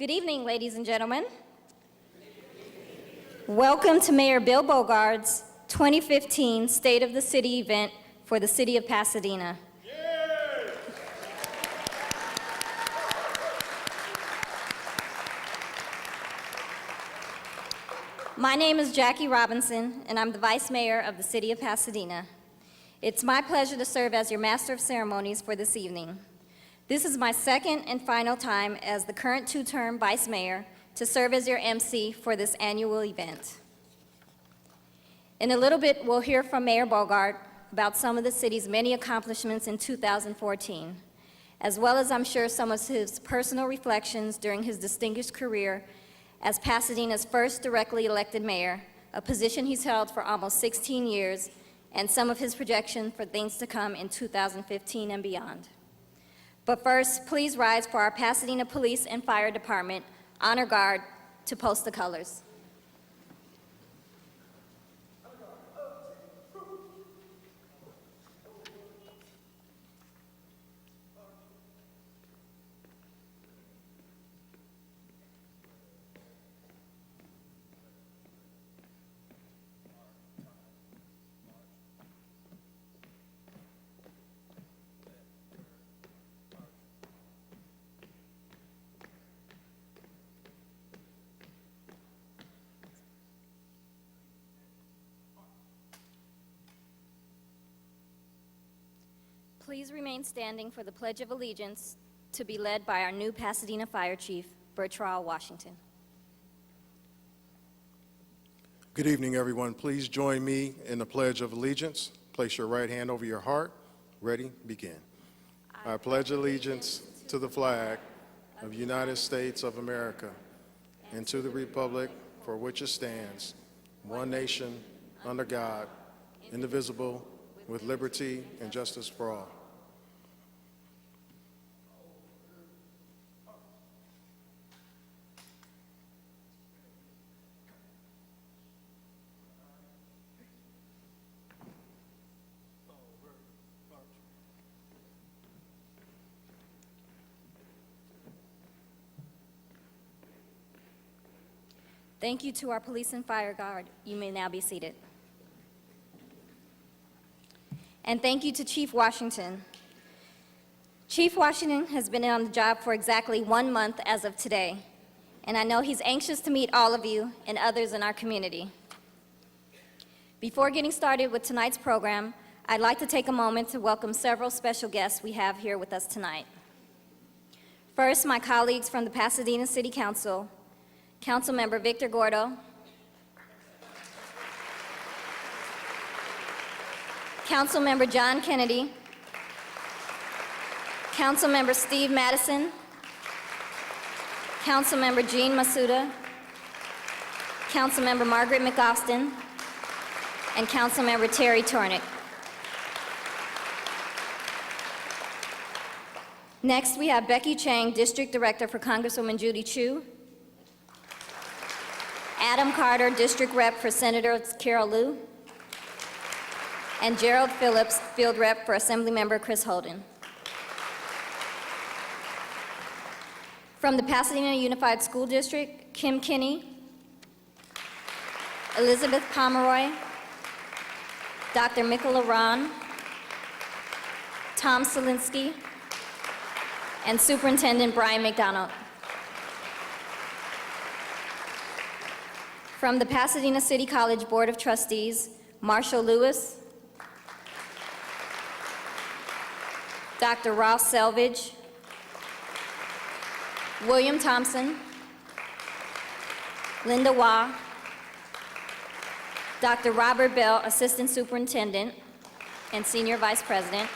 Good evening, ladies and gentlemen. Welcome to Mayor Bill Bogaard's 2015 State of the City event for the City of Pasadena. My name is Jackie Robinson, and I'm the Vice Mayor of the City of Pasadena. It's my pleasure to serve as your Master of Ceremonies for this evening. This is my second and final time as the current two-term Vice Mayor to serve as your MC for this annual event. In a little bit, we'll hear from Mayor Bogaard about some of the city's many accomplishments in 2014, as well as, I'm sure, some of his personal reflections during his distinguished career as Pasadena's first directly elected mayor, a position he's held for almost 16 years, and some of his projections for things to come in 2015 and beyond. But first, please rise for our Pasadena Police and Fire Department Honor Guard to post the colors. Please remain standing for the Pledge of Allegiance to be led by our new Pasadena Fire Chief, Bertrand Washington. Good evening, everyone. Please join me in the Pledge of Allegiance. Place your right hand over your heart. Ready? Begin. I pledge allegiance to the flag of the United States of America and to the republic for which it stands, one nation, under God, indivisible, with liberty and justice for all. Thank you to our Police and Fire Guard. You may now be seated. And thank you to Chief Washington. Chief Washington has been on the job for exactly 1 month as of today, and I know he's anxious to meet all of you and others in our community. Before getting started with tonight's program, I'd like to take a moment to welcome several special guests we have here with us tonight. First, my colleagues from the Pasadena City Council, Councilmember Victor Gordo, Councilmember John Kennedy, Councilmember Steve Madison, Councilmember Jean Masuda, Councilmember Margaret McAustin, and Councilmember Terry Tornick. Next, we have Becky Chang, District Director for Congresswoman Judy Chu, Adam Carter, District Rep for Senator Carol Liu, and Gerald Phillips, Field Rep for Assemblymember Chris Holden. From the Pasadena Unified School District, Kim Kinney, Elizabeth Pomeroy, Dr. Mikola Ron, Tom Selinsky, and Superintendent Brian McDonald. From the Pasadena City College Board of Trustees, Marshall Lewis, Dr. Ross Selvage, William Thompson, Linda Waugh, Dr. Robert Bell, Assistant Superintendent and Senior Vice President,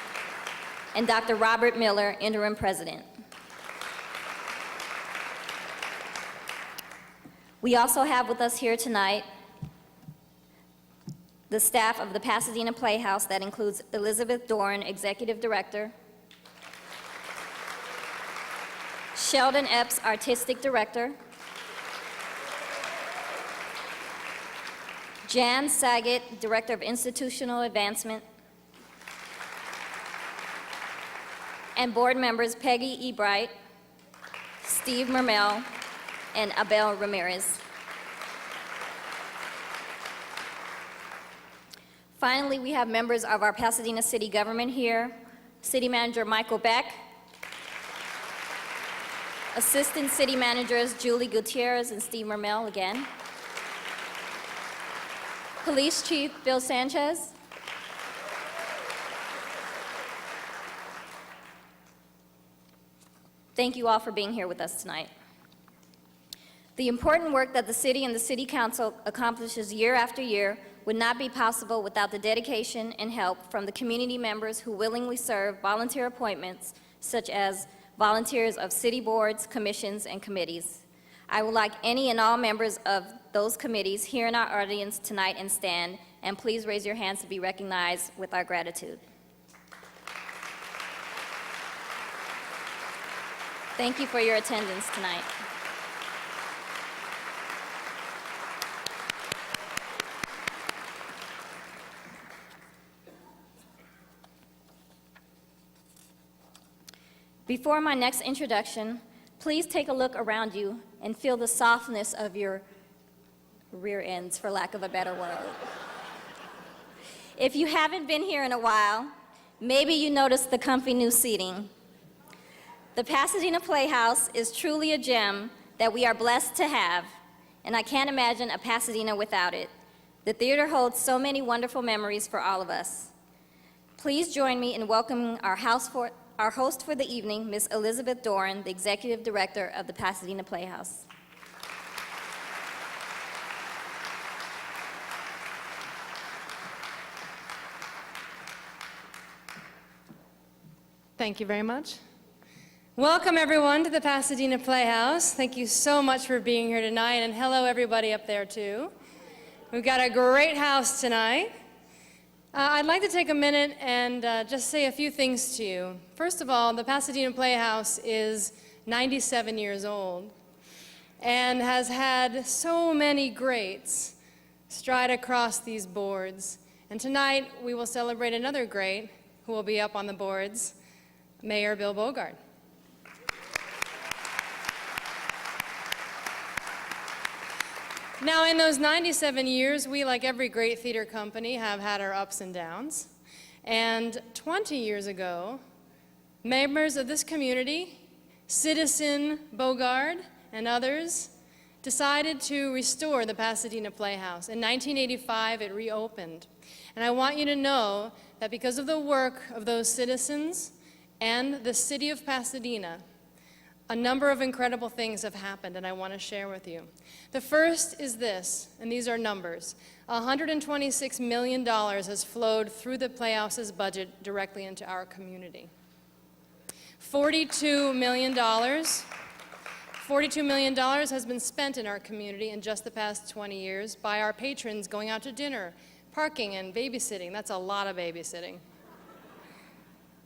and Dr. Robert Miller, Interim President. We also have with us here tonight the staff of the Pasadena Playhouse that includes Elizabeth Dorn, Executive Director, Sheldon Epps, Artistic Director, Jan Saget, Director of Institutional Advancement, and board members Peggy E. Bright, Steve Mermel, and Abel Ramirez. Finally, we have members of our Pasadena city government here. City Manager Michael Beck, Assistant City Managers Julie Gutierrez and Steve Mermel again, Police Chief Bill Sanchez, thank you all for being here with us tonight. The important work that the city and the City Council accomplishes year after year would not be possible without the dedication and help from the community members who willingly serve volunteer appointments, such as volunteers of city boards, commissions, and committees. I would like any and all members of those committees here in our audience tonight and stand, and please raise your hands to be recognized with our gratitude. Thank you for your attendance tonight. Before my next introduction, please take a look around you and feel the softness of your rear ends, for lack of a better word. If you haven't been here in a while, maybe you noticed the comfy new seating. The Pasadena Playhouse is truly a gem that we are blessed to have, and I can't imagine a Pasadena without it. The theater holds so many wonderful memories for all of us. Please join me in welcoming our host for the evening, Ms. Elizabeth Doran, the Executive Director of the Pasadena Playhouse. Thank you very much. Welcome, everyone, to the Pasadena Playhouse. Thank you so much for being here tonight, and hello, everybody up there, too. We've got a great house tonight. I'd like to take a minute and just say a few things to you. First of all, the Pasadena Playhouse is 97 years old and has had so many greats stride across these boards. And tonight, we will celebrate another great who will be up on the boards, Mayor Bill Bogaard. Now, in those 97 years, we, like every great theater company, have had our ups and downs. And 20 years ago, members of this community, Citizen Bogaard and others, decided to restore the Pasadena Playhouse. In 1985, it reopened. And I want you to know that because of the work of those citizens and the city of Pasadena, a number of incredible things have happened, and I want to share with you. The first is this, and these are numbers. $126 million has flowed through the Playhouse's budget directly into our community. $42 million has been spent in our community in just the past 20 years by our patrons going out to dinner, parking, and babysitting. That's a lot of babysitting.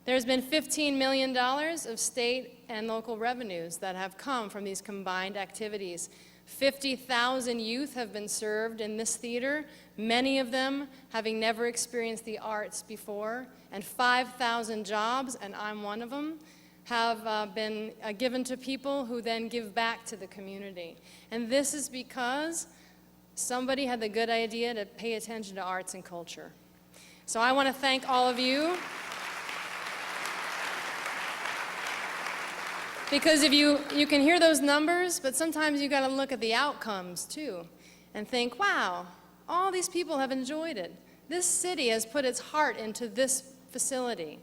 There's been $15 million of state and local revenues that have come from these combined activities. 50,000 youth have been served in this theater, many of them having never experienced the arts before, and 5,000 jobs, and I'm one of them, have been given to people who then give back to the community. And this is because somebody had the good idea to pay attention to arts and culture. So I want to thank all of you. Because if you can hear those numbers, but sometimes you got to look at the outcomes too and think, wow, all these people have enjoyed it. This city has put its heart into this facility.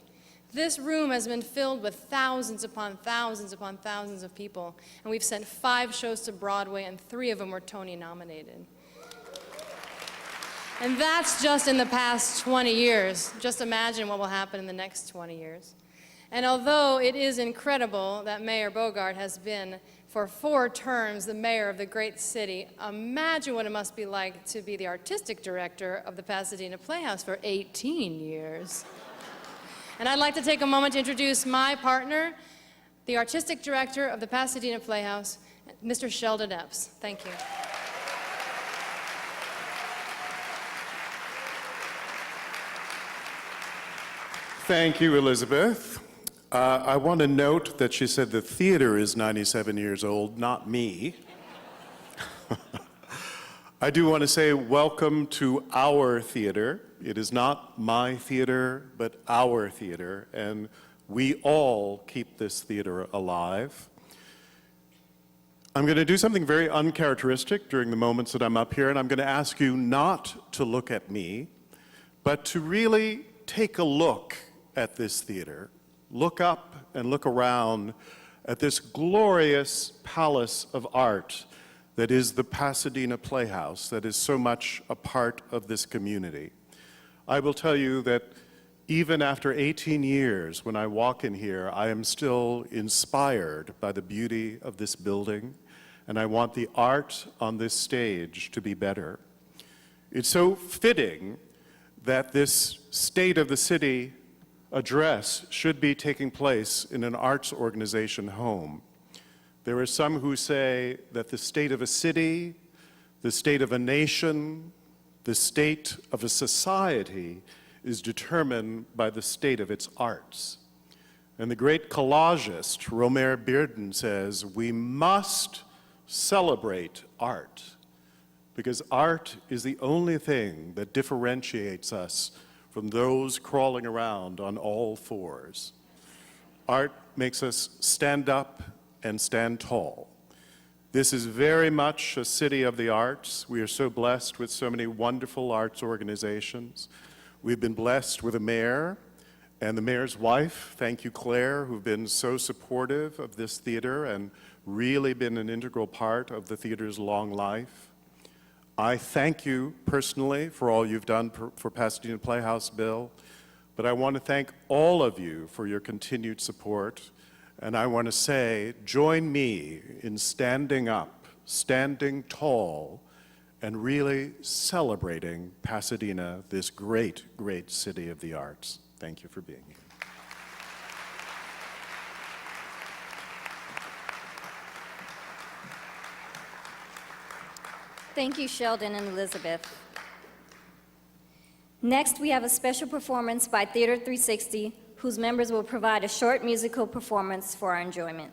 This room has been filled with thousands upon thousands upon thousands of people, and we've sent 5 shows to Broadway, and 3 of them were Tony nominated. And that's just in the past 20 years. Just imagine what will happen in the next 20 years. And although it is incredible that Mayor Bogaard has been for 4 terms the mayor of the great city, imagine what it must be like to be the artistic director of the Pasadena Playhouse for 18 years. And I'd like to take a moment to introduce my partner, the artistic director of the Pasadena Playhouse, Mr. Sheldon Epps. Thank you. Thank you, Elizabeth. I want to note that she said the theater is 97 years old, not me. I do want to say welcome to our theater. It is not my theater, but our theater, and we all keep this theater alive. I'm going to do something very uncharacteristic during the moments that I'm up here, and I'm going to ask you not to look at me, but to really take a look at this theater. Look up and look around at this glorious palace of art that is the Pasadena Playhouse, that is so much a part of this community. I will tell you that even after 18 years, when I walk in here, I am still inspired by the beauty of this building, and I want the art on this stage to be better. It's so fitting that this State of the City address should be taking place in an arts organization home. There are some who say that the state of a city, the state of a nation, the state of a society is determined by the state of its arts. And the great collagist, Romer Bearden, says, we must celebrate art, because art is the only thing that differentiates us from those crawling around on all fours. Art makes us stand up and stand tall. This is very much a city of the arts. We are so blessed with so many wonderful arts organizations. We've been blessed with a mayor and the mayor's wife, thank you, Claire, who've been so supportive of this theater and really been an integral part of the theater's long life. I thank you personally for all you've done for Pasadena Playhouse, Bill, but I want to thank all of you for your continued support. And I want to say, join me in standing up, standing tall, and really celebrating Pasadena, this great, great city of the arts. Thank you for being here. Thank you, Sheldon and Elizabeth. Next, we have a special performance by Theater 360, whose members will provide a short musical performance for our enjoyment.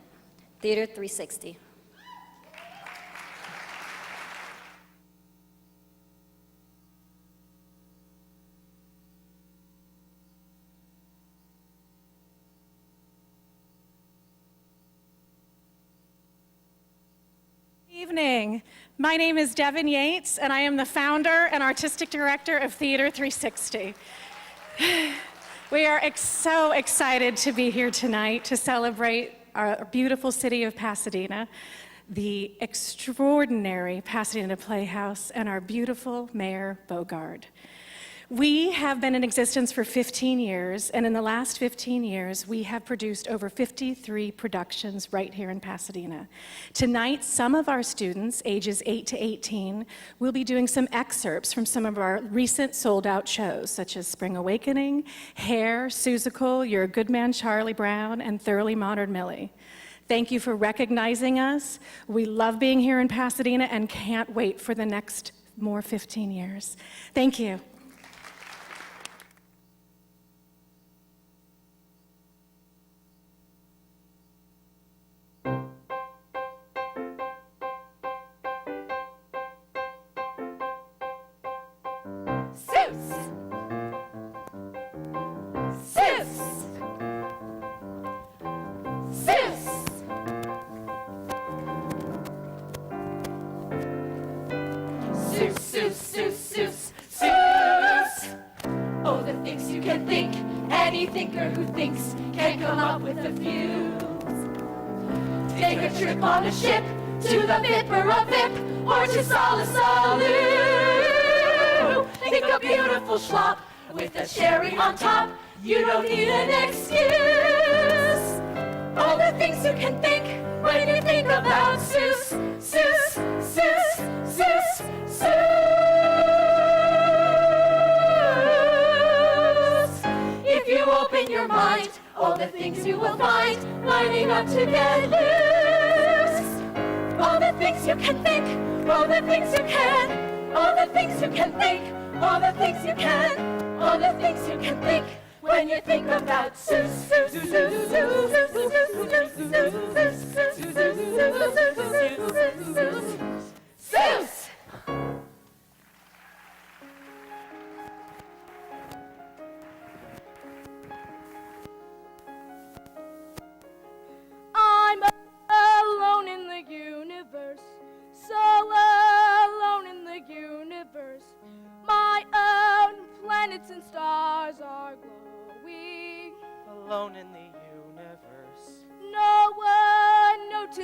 Theater 360. Evening. My name is Devin Yates, and I am the founder and artistic director of Theater 360. We are so excited to be here tonight to celebrate our beautiful city of Pasadena, the extraordinary Pasadena Playhouse, and our beautiful Mayor Bogaard. We have been in existence for 15 years, and in the last 15 years, we have produced over 53 productions right here in Pasadena. Tonight, some of our students, ages 8 to 18, will be doing some excerpts from some of our recent sold-out shows, such as Spring Awakening, Hair, Seussical, You're a Good Man, Charlie Brown, and Thoroughly Modern Millie. Thank you for recognizing us. We love being here in Pasadena and can't wait for the next more 15 years. Thank you. Any thinker who thinks can come up with a fuse. Take a trip on a ship to the VIP or a VIP or to Salu. Think a beautiful schlop with a cherry on top. You don't need an excuse. All the things you can think when you think about Seuss, Seuss, Seuss, Seuss, Seuss. If you open your mind, all the things you will find lining up to get loose. All the things you can think, all the things you can, all the things you can think, all the things you can, all the things you can think when you think about Seuss, Seuss, Seuss, Seuss, Seuss, Seuss, Seuss, Seuss.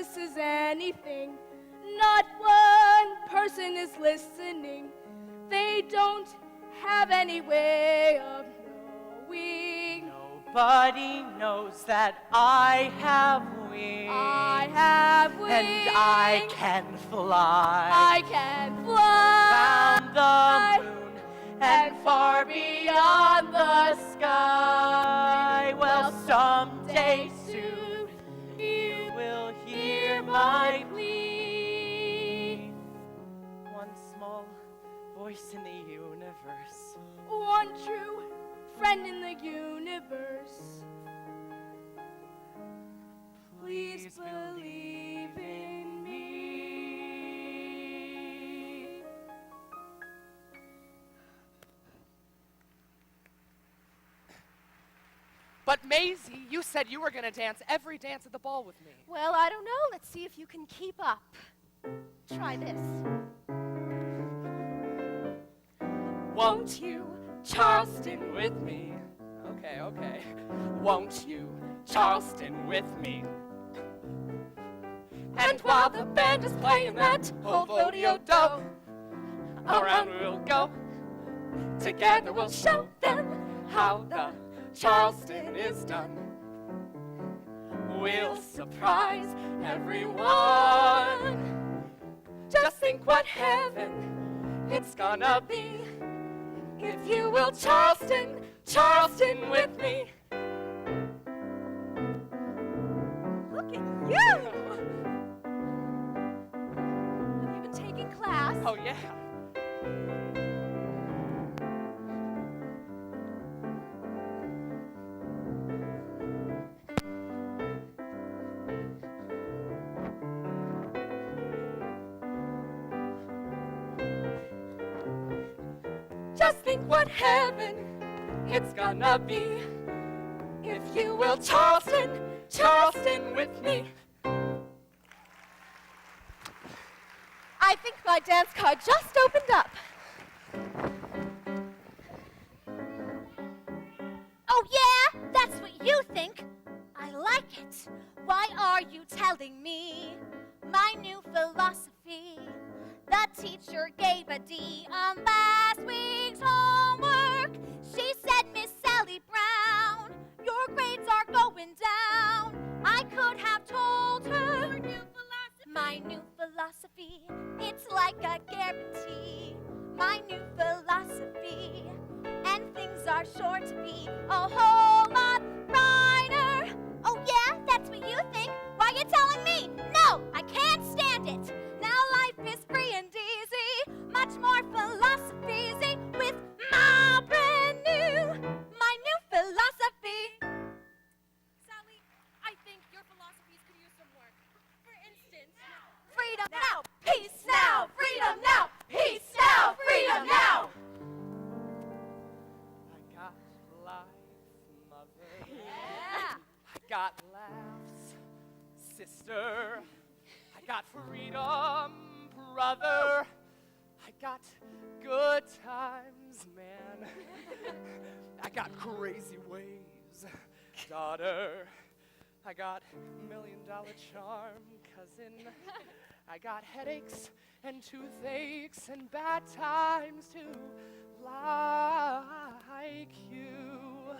versus anything. Not one person is listening. They don't have any way of knowing. Nobody knows that I have wings. I have wings. And I can fly. I can fly. Round the moon and far beyond the sky. Well, someday soon you will hear my plea. One small voice in the universe. One true friend in the universe. Please believe in me. But Maisie, you said you were gonna dance every dance at the ball with me. Well, I don't know. Let's see if you can keep up. Try this. Won't you, Charleston, with me? Okay, okay. Won't you, Charleston, with me? And while the band is playing that old rodeo-do, around we'll go. Together we'll show them how the Charleston is done. We'll surprise everyone. Just think what heaven it's gonna be if you will Charleston, Charleston with me. Look at you! Have you been taking class? Oh yeah. Just think what heaven it's gonna be if you will Charleston, Charleston with me. I think my dance card just opened up. Oh yeah? That's what you think? I like it. Why are you telling me my new philosophy? The teacher gave a D on last week's homework. She said, Miss Sally Brown, your grades are going down. I could have told her your new philosophy. My new philosophy, it's like a guarantee. My new philosophy, and things are sure to be a whole lot brighter. Oh yeah, that's what you think? Why are you telling me? No, I can't stand it. Now life is free and easy, much more philosophy with my brand new, my new philosophy. Sally, I think your philosophies could use some work. For instance, Freedom now, peace now, freedom now, peace now, freedom now. I got life, mother. Yeah. I got laughs, sister. I got freedom, brother. I got good times, man. I got crazy ways, daughter. I got $1 million charm, cousin. I got headaches and toothaches and bad times too, like you.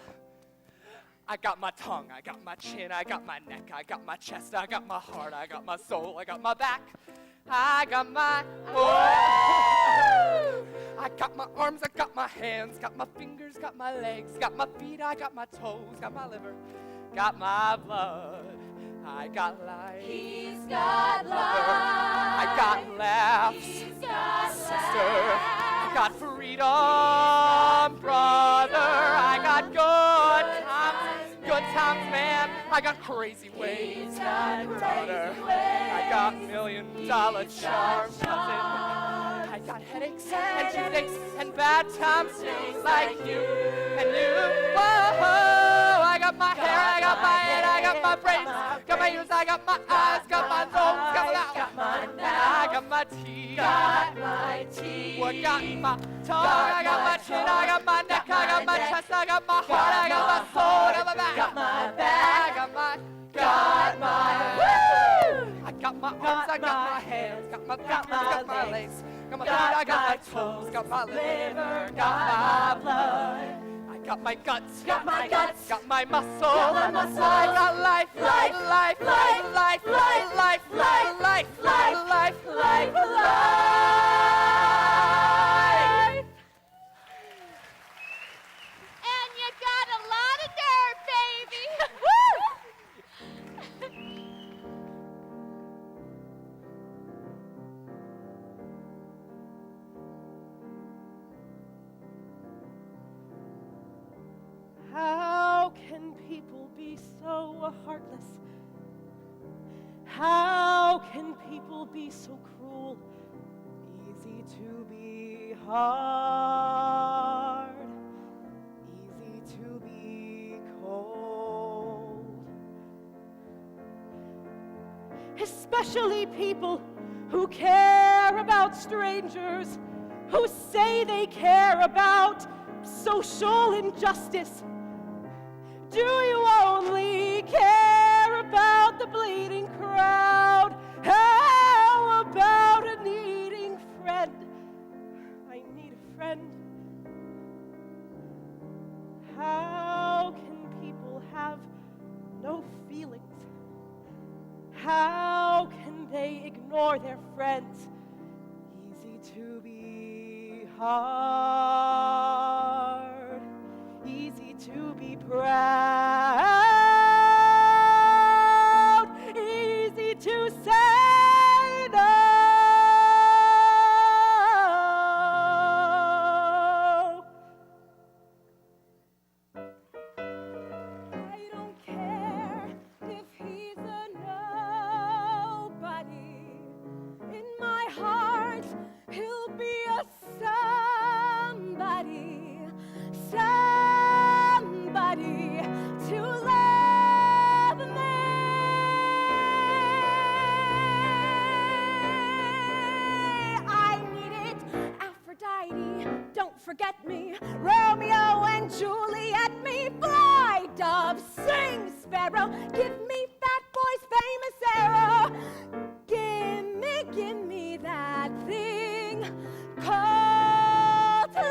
I got my tongue, I got my chin, I got my neck, I got my chest, I got my heart, I got my soul, I got my back, I got my I got my arms, I got my hands, got my fingers, got my legs, got my feet, I got my toes, got my liver, got my blood, I got life. he's got I got laughs, sister. I got freedom, brother. I got good times, man. I got crazy ways, daughter. I got $1 million charm, cousin. I got headaches and toothaches and bad times too, like you and you. Whoa, I got my hair, I got my head, I got my brains, got my ears, I got my eyes, got my nose, got my mouth, I got my teeth, I got my tongue, I got my chin, I got my neck, I got my chest, I got my heart, I got my soul, I got my back, I got my, woo! I got my arms, I got my hands, got my feet, got my legs, got my feet, I got my toes, got my liver, got my blood. I got my guts, got my muscle, got my muscle. I got life, life, life, life, life, life, life, life, life, life, life, life. And you got a lot of nerve, baby. Woo! How can people be so heartless? How can people be so cruel? Easy to be hard, easy to be cold. Especially people who care about strangers, who say they care about social injustice. Do you only care about the bleeding crowd? How about a needing friend? I need a friend. How can people have no feelings? How can they ignore their friends? Easy to be hard, easy to be proud, easy to say no. I don't care if he's a nobody. In my heart, he'll be a somebody, somebody to love me. I need it, Aphrodite, don't forget me. Romeo and Juliet me, fly, dove, sing, sparrow. Give me Fat Boy's famous arrow. Give me that thing called love.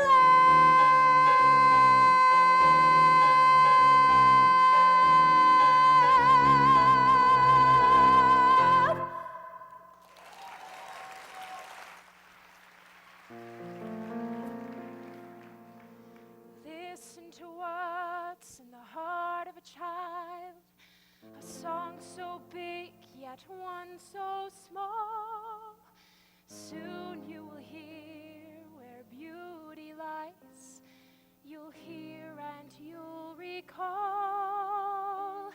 Listen to what's in the heart of a child. A song so big, yet one so small. Soon you will hear where beauty lies. You'll hear and you'll recall all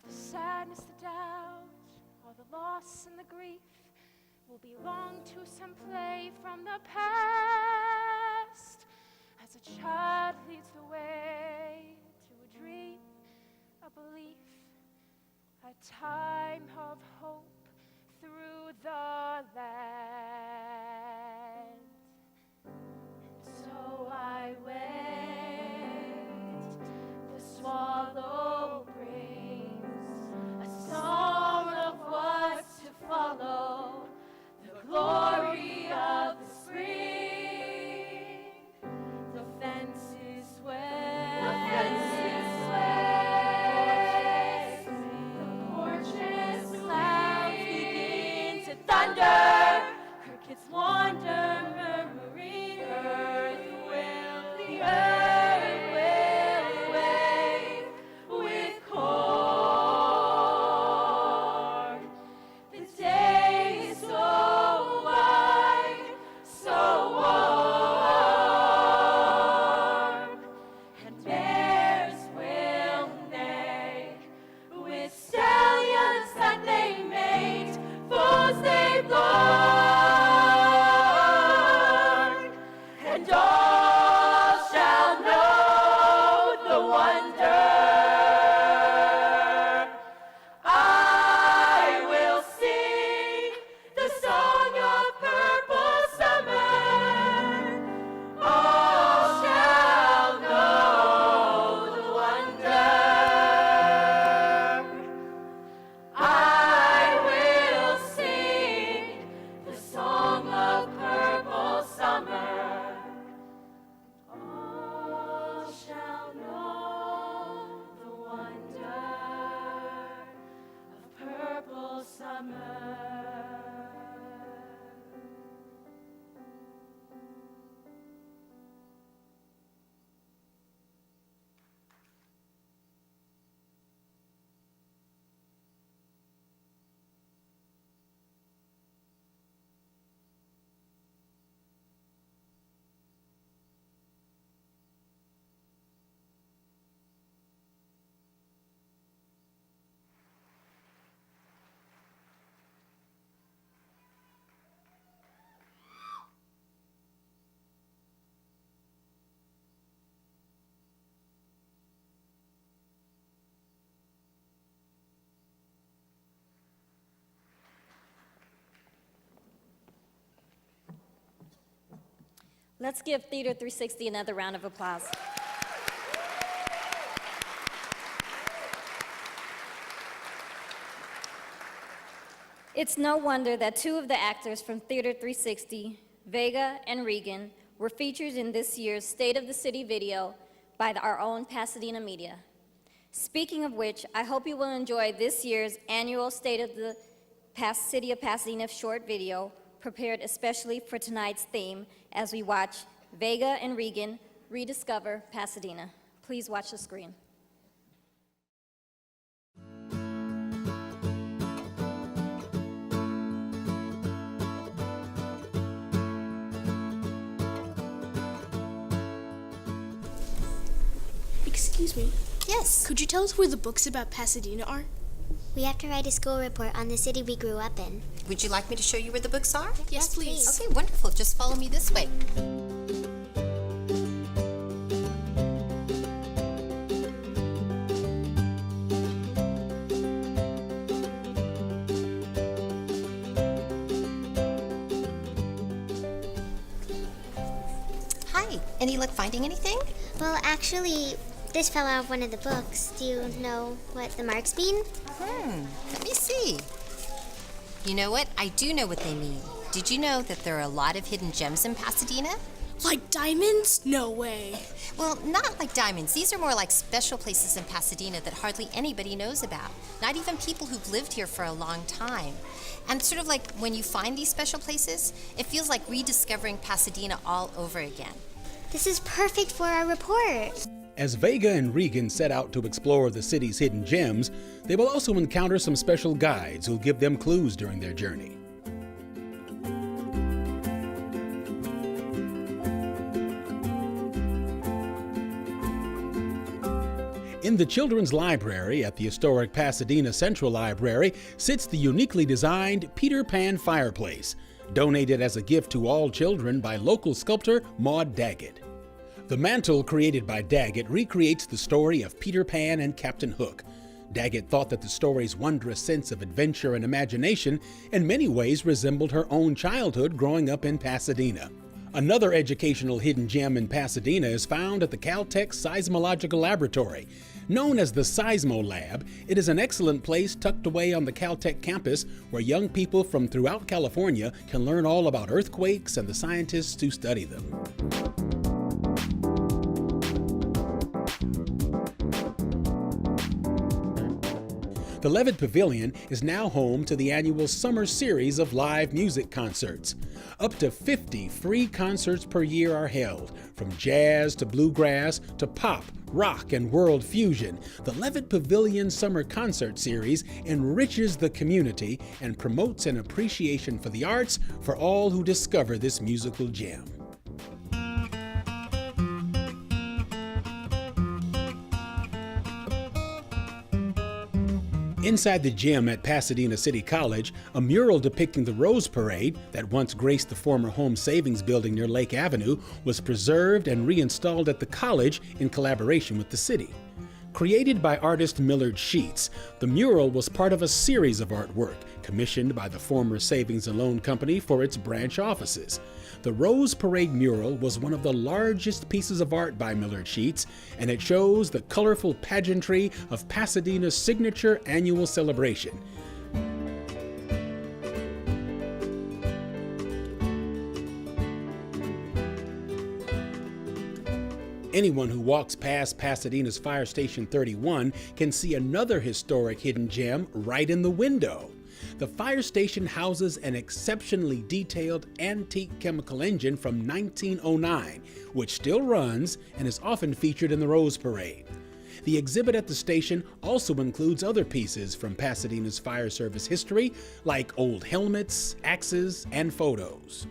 the sadness, the doubt, all the loss and the grief will belong to some play from the past. As a child leads the way to a dream, a belief, a time of hope through the land. And so I wait, the swallow brings a song of what's to follow, the glory of the spring. The fence is wet, the porch is Let's give Theater 360 another round of applause. It's no wonder that two of the actors from Theater 360, Vega and Regan, were featured in this year's State of the City video by our own Pasadena media. Speaking of which, I hope you will enjoy this year's annual State of the City of Pasadena short video, prepared especially for tonight's theme as we watch Vega and Regan rediscover Pasadena. Please watch the screen. Excuse me. Yes. Could you tell us where the books about Pasadena are? We have to write a school report on the city we grew up in. Would you like me to show you where the books are? Yes, please. Okay, wonderful. Just follow me this way. Hi. Any luck finding anything? Well, actually, this fell out of one of the books. Do you know what the marks mean? Let me see. You know what? I do know what they mean. Did you know that there are a lot of hidden gems in Pasadena? Like diamonds? No way. Well, not like diamonds. These are more like special places in Pasadena that hardly anybody knows about. Not even people who've lived here for a long time. And sort of like when you find these special places, it feels like rediscovering Pasadena all over again. This is perfect for our report. As Vega and Regan set out to explore the city's hidden gems, they will also encounter some special guides who'll give them clues during their journey. In the Children's Library at the historic Pasadena Central Library sits the uniquely designed Peter Pan fireplace, donated as a gift to all children by local sculptor Maud Daggett. The mantle created by Daggett recreates the story of Peter Pan and Captain Hook. Daggett thought that the story's wondrous sense of adventure and imagination in many ways resembled her own childhood growing up in Pasadena. Another educational hidden gem in Pasadena is found at the Caltech Seismological Laboratory. Known as the Seismo Lab, it is an excellent place tucked away on the Caltech campus where young people from throughout California can learn all about earthquakes and the scientists who study them. The Levitt Pavilion is now home to the annual summer series of live music concerts. Up to 50 free concerts per year are held, from jazz to bluegrass to pop, rock, and world fusion. The Levitt Pavilion Summer Concert Series enriches the community and promotes an appreciation for the arts for all who discover this musical gem. Inside the gym at Pasadena City College, a mural depicting the Rose Parade that once graced the former Home Savings Building near Lake Avenue was preserved and reinstalled at the college in collaboration with the city. Created by artist Millard Sheets, the mural was part of a series of artwork commissioned by the former Savings and Loan Company for its branch offices. The Rose Parade mural was one of the largest pieces of art by Millard Sheets, and it shows the colorful pageantry of Pasadena's signature annual celebration. Anyone who walks past Pasadena's Fire Station 31 can see another historic hidden gem right in the window. The fire station houses an exceptionally detailed antique chemical engine from 1909, which still runs and is often featured in the Rose Parade. The exhibit at the station also includes other pieces from Pasadena's fire service history, like old helmets, axes, and photos.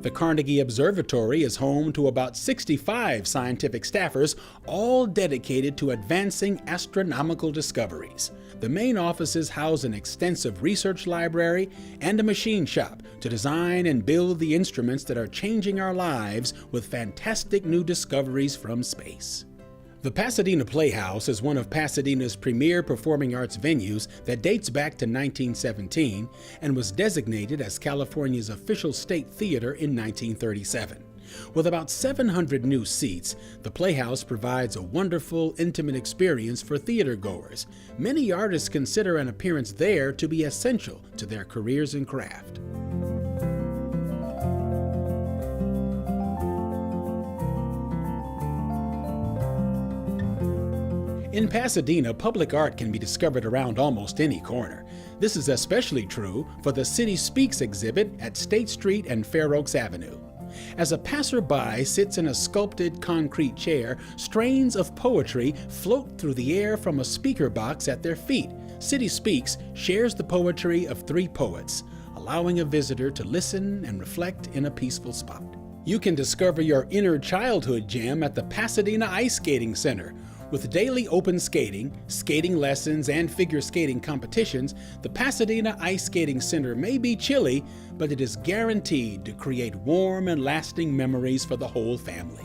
The Carnegie Observatory is home to about 65 scientific staffers, all dedicated to advancing astronomical discoveries. The main offices house an extensive research library and a machine shop to design and build the instruments that are changing our lives with fantastic new discoveries from space. The Pasadena Playhouse is one of Pasadena's premier performing arts venues that dates back to 1917 and was designated as California's official state theater in 1937. With about 700 new seats, the Playhouse provides a wonderful, intimate experience for theater goers. Many artists consider an appearance there to be essential to their careers and craft. In Pasadena, public art can be discovered around almost any corner. This is especially true for the City Speaks exhibit at State Street and Fair Oaks Avenue. As a passerby sits in a sculpted concrete chair, strains of poetry float through the air from a speaker box at their feet. City Speaks shares the poetry of 3 poets, allowing a visitor to listen and reflect in a peaceful spot. You can discover your inner childhood gem at the Pasadena Ice Skating Center. With daily open skating, skating lessons, and figure skating competitions, the Pasadena Ice Skating Center may be chilly, but it is guaranteed to create warm and lasting memories for the whole family.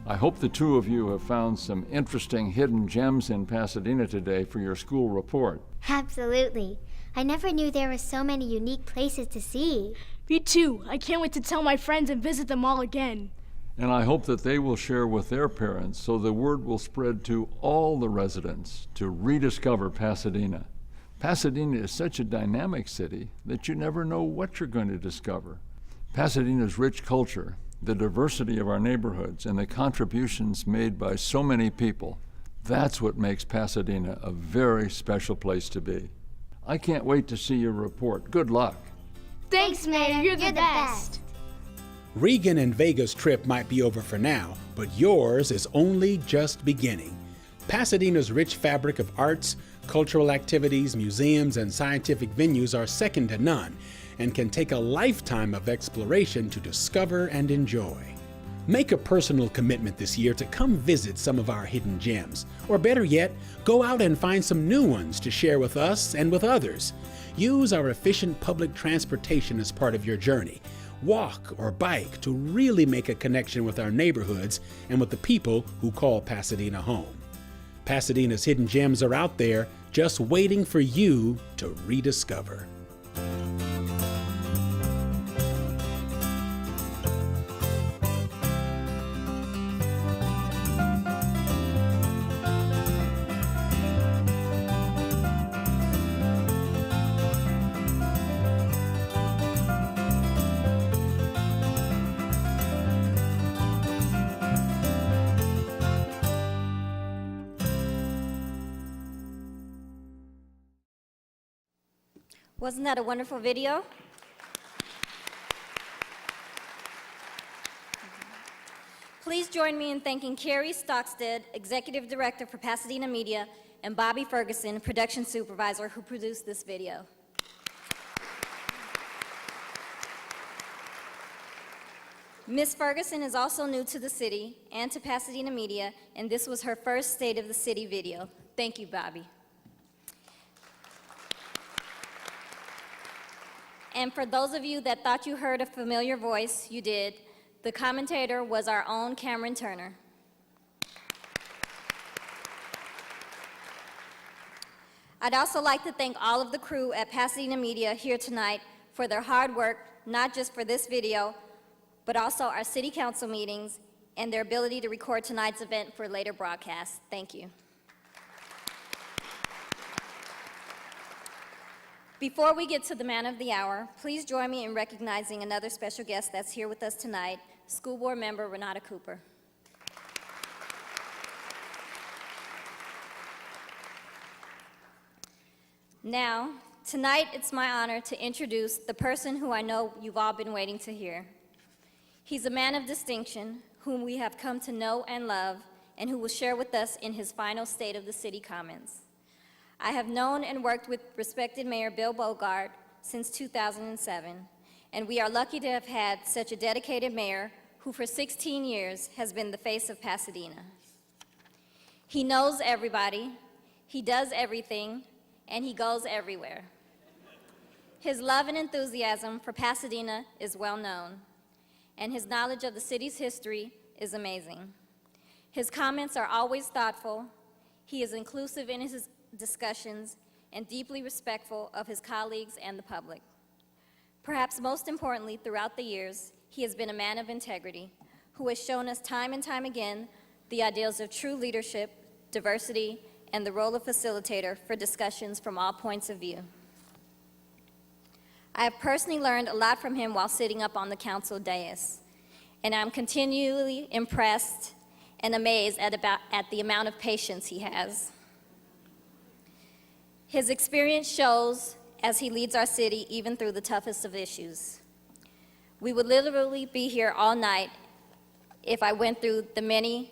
I hope the 2 of you have found some interesting hidden gems in Pasadena today for your school report. Absolutely. I never knew there were so many unique places to see. Me too. I can't wait to tell my friends and visit them all again. And I hope that they will share with their parents so the word will spread to all the residents to rediscover Pasadena. Pasadena is such a dynamic city that you never know what you're going to discover. Pasadena's rich culture, the diversity of our neighborhoods, and the contributions made by so many people, that's what makes Pasadena a very special place to be. I can't wait to see your report. Good luck. Thanks, Mayor. You're the best. Regan and Vega's trip might be over for now, but yours is only just beginning. Pasadena's rich fabric of arts, cultural activities, museums, and scientific venues are second to none and can take a lifetime of exploration to discover and enjoy. Make a personal commitment this year to come visit some of our hidden gems, or better yet, go out and find some new ones to share with us and with others. Use our efficient public transportation as part of your journey. Walk or bike to really make a connection with our neighborhoods and with the people who call Pasadena home. Pasadena's hidden gems are out there, just waiting for you to rediscover. Wasn't that a wonderful video? Please join me in thanking Carrie Stockstead, Executive Director for Pasadena Media, and Bobby Ferguson, Production Supervisor, who produced this video. Ms. Ferguson is also new to the city and to Pasadena Media, and this was her first State of the City video. Thank you, Bobby. And for those of you that thought you heard a familiar voice, you did. The commentator was our own Cameron Turner. I'd also like to thank all of the crew at Pasadena Media here tonight for their hard work, not just for this video, but also our city council meetings and their ability to record tonight's event for later broadcasts. Thank you. Before we get to the man of the hour, please join me in recognizing another special guest that's here with us tonight, School Board Member Renata Cooper. Now, tonight it's my honor to introduce the person who I know you've all been waiting to hear. He's a man of distinction whom we have come to know and love, and who will share with us in his final State of the City comments. I have known and worked with respected Mayor Bill Bogaard since 2007, and we are lucky to have had such a dedicated mayor who for 16 years has been the face of Pasadena. He knows everybody, he does everything, and he goes everywhere. His love and enthusiasm for Pasadena is well known, and his knowledge of the city's history is amazing. His comments are always thoughtful, he is inclusive in his discussions, and deeply respectful of his colleagues and the public. Perhaps most importantly, throughout the years, he has been a man of integrity who has shown us time and time again the ideals of true leadership, diversity, and the role of facilitator for discussions from all points of view. I have personally learned a lot from him while sitting up on the council dais, and I'm continually impressed and amazed at the amount of patience he has. His experience shows as he leads our city even through the toughest of issues. We would literally be here all night if I went through the many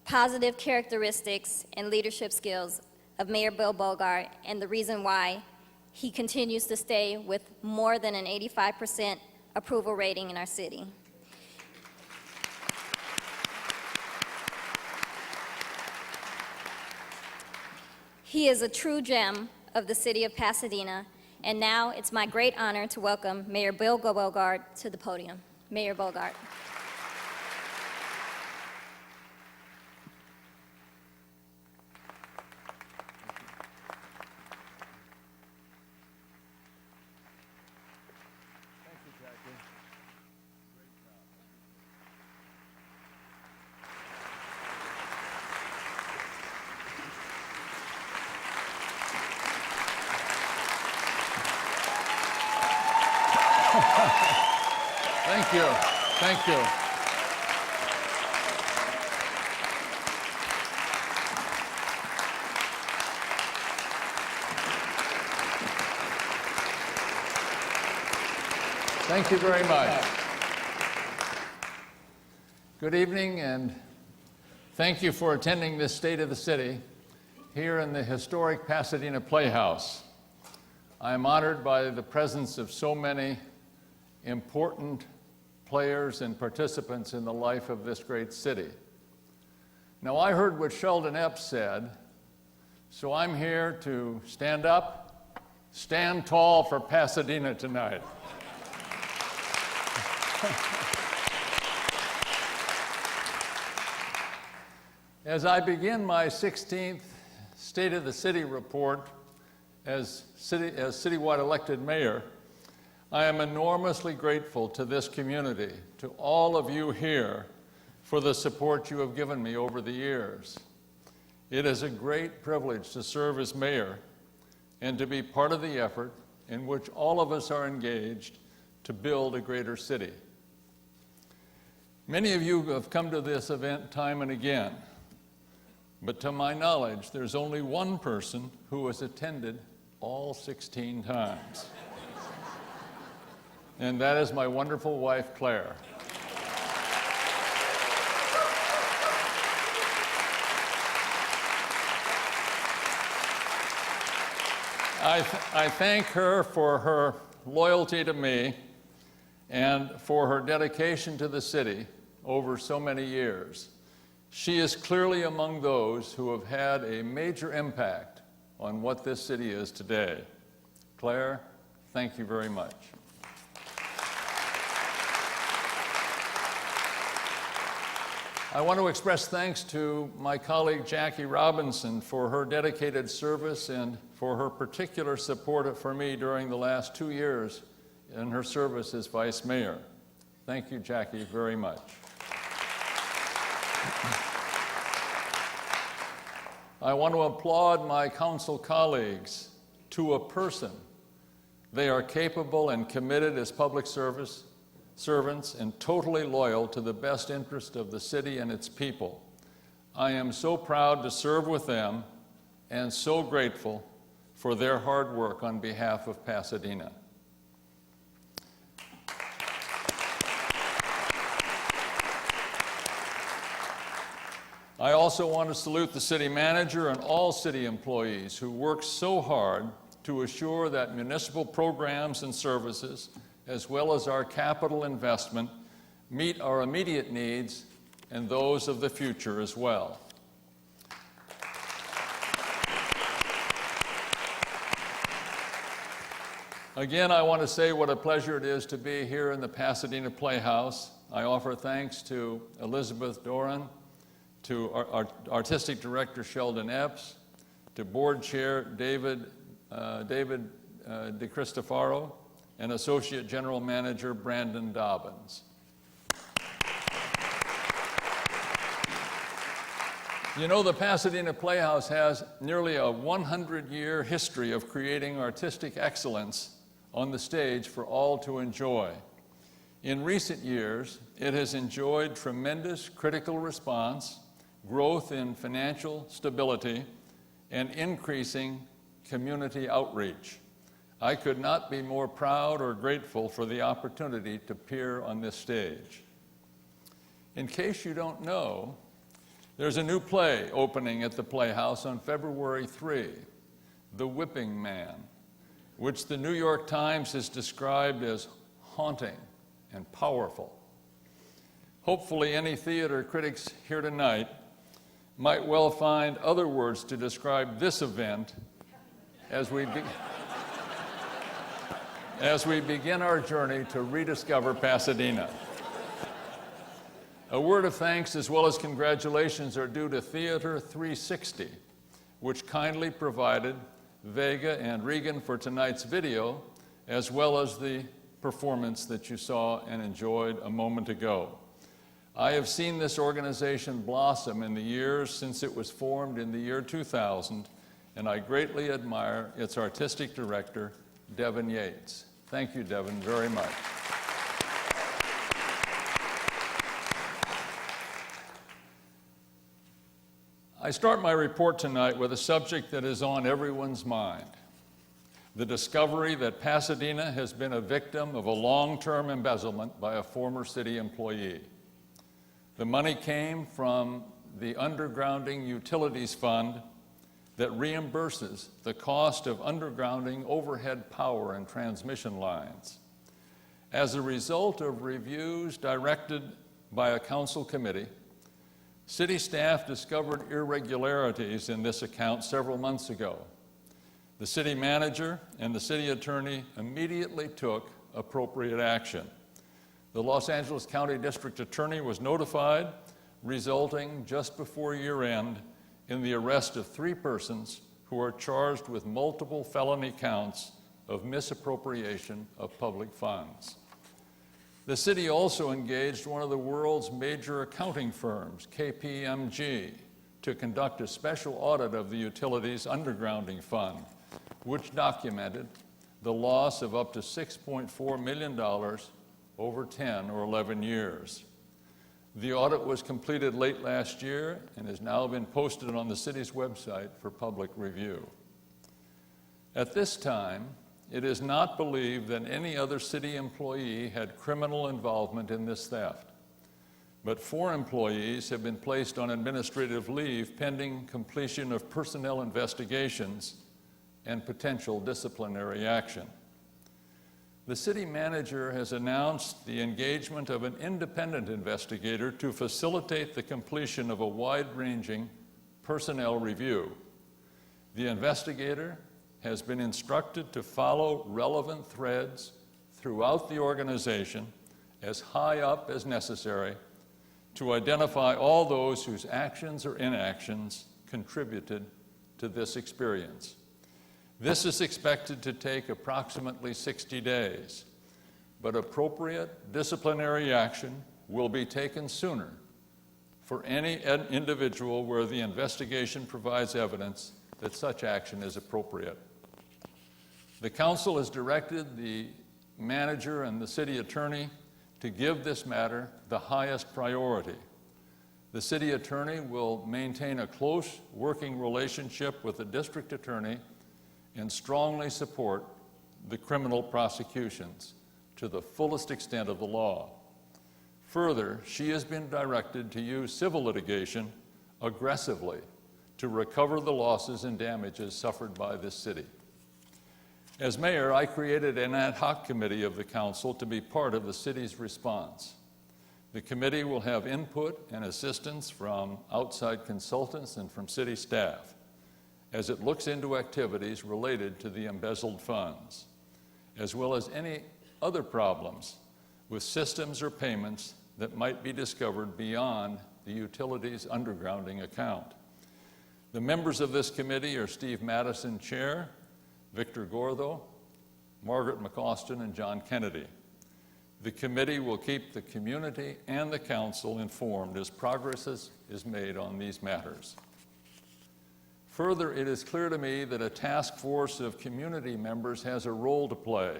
positive characteristics and leadership skills of Mayor Bill Bogaard and the reason why he continues to stay with more than an 85% approval rating in our city. He is a true gem of the city of Pasadena, and now it's my great honor to welcome Mayor Bill Bogaard to the podium. Mayor Bogaard. Thank you. Thank you. Thank you very much. Good evening, and thank you for attending this State of the City here in the historic Pasadena Playhouse. I am honored by the presence of so many important players and participants in the life of this great city. Now, I heard what Sheldon Epps said, so I'm here to stand up, stand tall for Pasadena tonight. As I begin my 16th State of the City report as citywide elected mayor, I am enormously grateful to this community, to all of you here, for the support you have given me over the years. It is a great privilege to serve as mayor and to be part of the effort in which all of us are engaged to build a greater city. Many of you have come to this event time and again, but to my knowledge, there's only one person who has attended all 16 times. And that is my wonderful wife, Claire. I thank her for her loyalty to me and for her dedication to the city over so many years. She is clearly among those who have had a major impact on what this city is today. Claire, thank you very much. I want to express thanks to my colleague Jackie Robinson for her dedicated service and for her particular support for me during the last 2 years in her service as vice mayor. Thank you, Jackie, very much. I want to applaud my council colleagues to a person. They are capable and committed as public servants and totally loyal to the best interest of the city and its people. I am so proud to serve with them and so grateful for their hard work on behalf of Pasadena. I also want to salute the city manager and all city employees who work so hard to assure that municipal programs and services, as well as our capital investment, meet our immediate needs and those of the future as well. Again, I want to say what a pleasure it is to be here in the Pasadena Playhouse. I offer thanks to Elizabeth Doran, to our Artistic Director Sheldon Epps, to Board Chair David DeCristofaro, and Associate General Manager Brandon Dobbins. You know, the Pasadena Playhouse has nearly a 100-year history of creating artistic excellence on the stage for all to enjoy. In recent years, it has enjoyed tremendous critical response, growth in financial stability, and increasing community outreach. I could not be more proud or grateful for the opportunity to appear on this stage. In case you don't know, there's a new play opening at the Playhouse on February 3, The Whipping Man, which the New York Times has described as haunting and powerful. Hopefully, any theater critics here tonight might well find other words to describe this event as we begin our journey to rediscover Pasadena. A word of thanks as well as congratulations are due to Theater 360, which kindly provided Vega and Regan for tonight's video, as well as the performance that you saw and enjoyed a moment ago. I have seen this organization blossom in the years since it was formed in the year 2000, and I greatly admire its artistic director, Devin Yates. Thank you, Devin, very much. I start my report tonight with a subject that is on everyone's mind: the discovery that Pasadena has been a victim of a long-term embezzlement by a former city employee. The money came from the undergrounding utilities fund that reimburses the cost of undergrounding overhead power and transmission lines. As a result of reviews directed by a council committee, city staff discovered irregularities in this account several months ago. The city manager and the city attorney immediately took appropriate action. The Los Angeles County District Attorney was notified, resulting just before year-end in the arrest of 3 persons who are charged with multiple felony counts of misappropriation of public funds. The city also engaged one of the world's major accounting firms, KPMG, to conduct a special audit of the utilities undergrounding fund, which documented the loss of up to $6.4 million over 10 or 11 years. The audit was completed late last year and has now been posted on the city's website for public review. At this time, it is not believed that any other city employee had criminal involvement in this theft, but 4 employees have been placed on administrative leave pending completion of personnel investigations and potential disciplinary action. The city manager has announced the engagement of an independent investigator to facilitate the completion of a wide-ranging personnel review. The investigator has been instructed to follow relevant threads throughout the organization as high up as necessary to identify all those whose actions or inactions contributed to this experience. This is expected to take approximately 60 days, but appropriate disciplinary action will be taken sooner for any individual where the investigation provides evidence that such action is appropriate. The council has directed the manager and the city attorney to give this matter the highest priority. The city attorney will maintain a close working relationship with the district attorney and strongly support the criminal prosecutions to the fullest extent of the law. Further, she has been directed to use civil litigation aggressively to recover the losses and damages suffered by this city. As mayor, I created an ad hoc committee of the council to be part of the city's response. The committee will have input and assistance from outside consultants and from city staff as it looks into activities related to the embezzled funds, as well as any other problems with systems or payments that might be discovered beyond the utilities undergrounding account. The members of this committee are Steve Madison, Chair, Victor Gordo, Margaret McAustin, and John Kennedy. The committee will keep the community and the council informed as progress is made on these matters. Further, it is clear to me that a task force of community members has a role to play,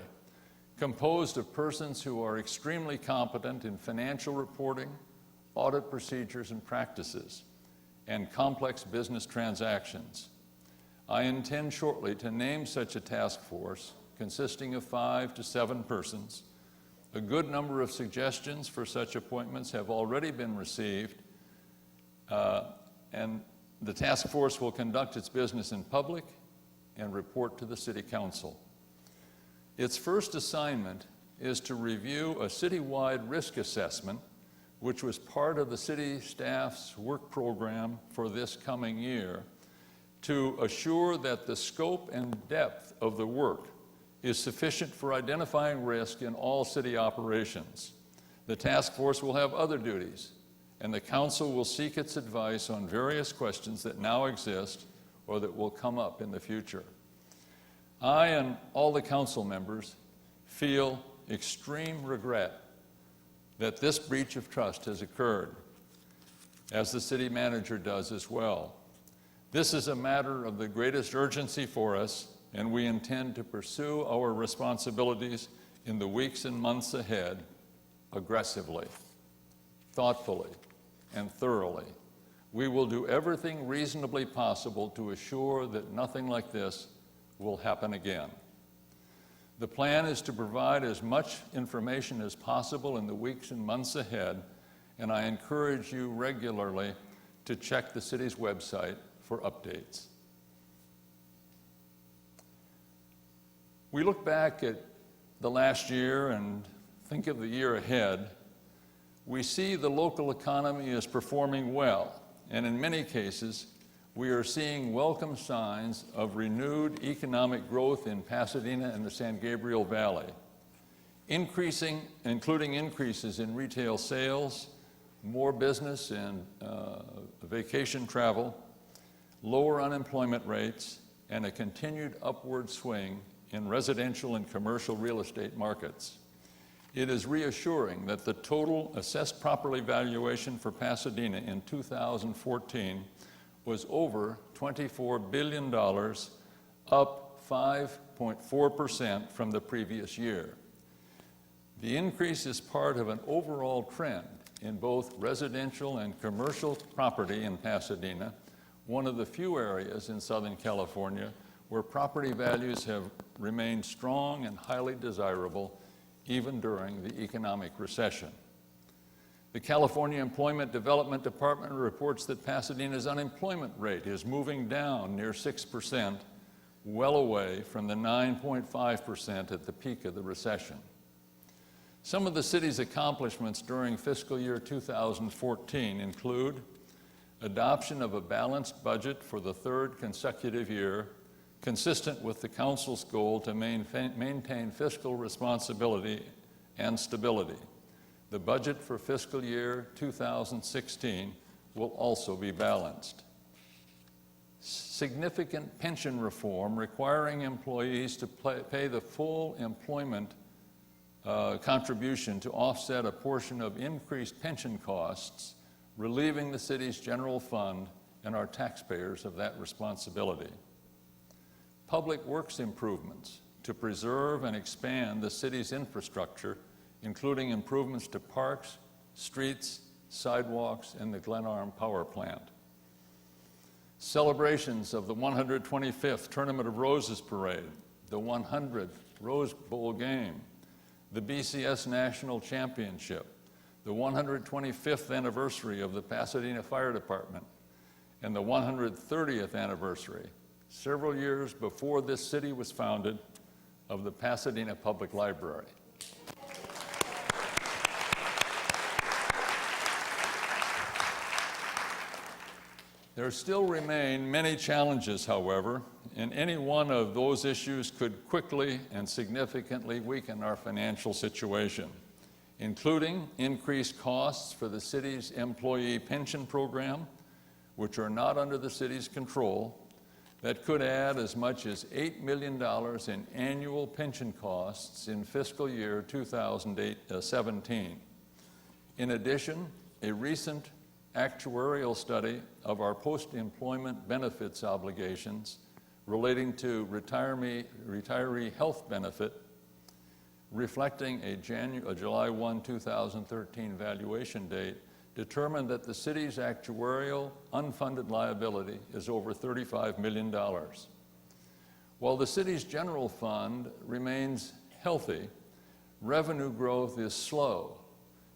composed of persons who are extremely competent in financial reporting, audit procedures and practices, and complex business transactions. I intend shortly to name such a task force consisting of 5 to 7 persons. A good number of suggestions for such appointments have already been received, and the task force will conduct its business in public and report to the City Council. Its first assignment is to review a citywide risk assessment, which was part of the city staff's work program for this coming year, to assure that the scope and depth of the work is sufficient for identifying risk in all city operations. The task force will have other duties, and the council will seek its advice on various questions that now exist or that will come up in the future. I and all the council members feel extreme regret that this breach of trust has occurred, as the city manager does as well. This is a matter of the greatest urgency for us, and we intend to pursue our responsibilities in the weeks and months ahead aggressively, thoughtfully, and thoroughly. We will do everything reasonably possible to assure that nothing like this will happen again. The plan is to provide as much information as possible in the weeks and months ahead, and I encourage you regularly to check the city's website for updates. We look back at the last year and think of the year ahead. We see the local economy is performing well, and in many cases, we are seeing welcome signs of renewed economic growth in Pasadena and the San Gabriel Valley, including increases in retail sales, more business and vacation travel, lower unemployment rates, and a continued upward swing in residential and commercial real estate markets. It is reassuring that the total assessed property valuation for Pasadena in 2014 was over $24 billion, up 5.4% from the previous year. The increase is part of an overall trend in both residential and commercial property in Pasadena, one of the few areas in Southern California where property values have remained strong and highly desirable even during the economic recession. The California Employment Development Department reports that Pasadena's unemployment rate is moving down near 6%, well away from the 9.5% at the peak of the recession. Some of the city's accomplishments during fiscal year 2014 include adoption of a balanced budget for the third consecutive year, consistent with the council's goal to maintain fiscal responsibility and stability. The budget for fiscal year 2016 will also be balanced. Significant pension reform requiring employees to pay the full employment contribution to offset a portion of increased pension costs, relieving the city's general fund and our taxpayers of that responsibility. Public works improvements to preserve and expand the city's infrastructure, including improvements to parks, streets, sidewalks, and the Glenarm Power Plant. Celebrations of the 125th Tournament of Roses Parade, the 100th Rose Bowl Game, the BCS National Championship, the 125th anniversary of the Pasadena Fire Department, and the 130th anniversary, several years before this city was founded, of the Pasadena Public Library. There still remain many challenges, however, and any one of those issues could quickly and significantly weaken our financial situation. including increased costs for the city's employee pension program, which are not under the city's control, that could add as much as $8 million in annual pension costs in fiscal year 2017. In addition, a recent actuarial study of our post-employment benefits obligations relating to retiree health benefit, reflecting a July 1, 2013 valuation date, determined that the city's actuarial unfunded liability is over $35 million. While the city's general fund remains healthy, revenue growth is slow,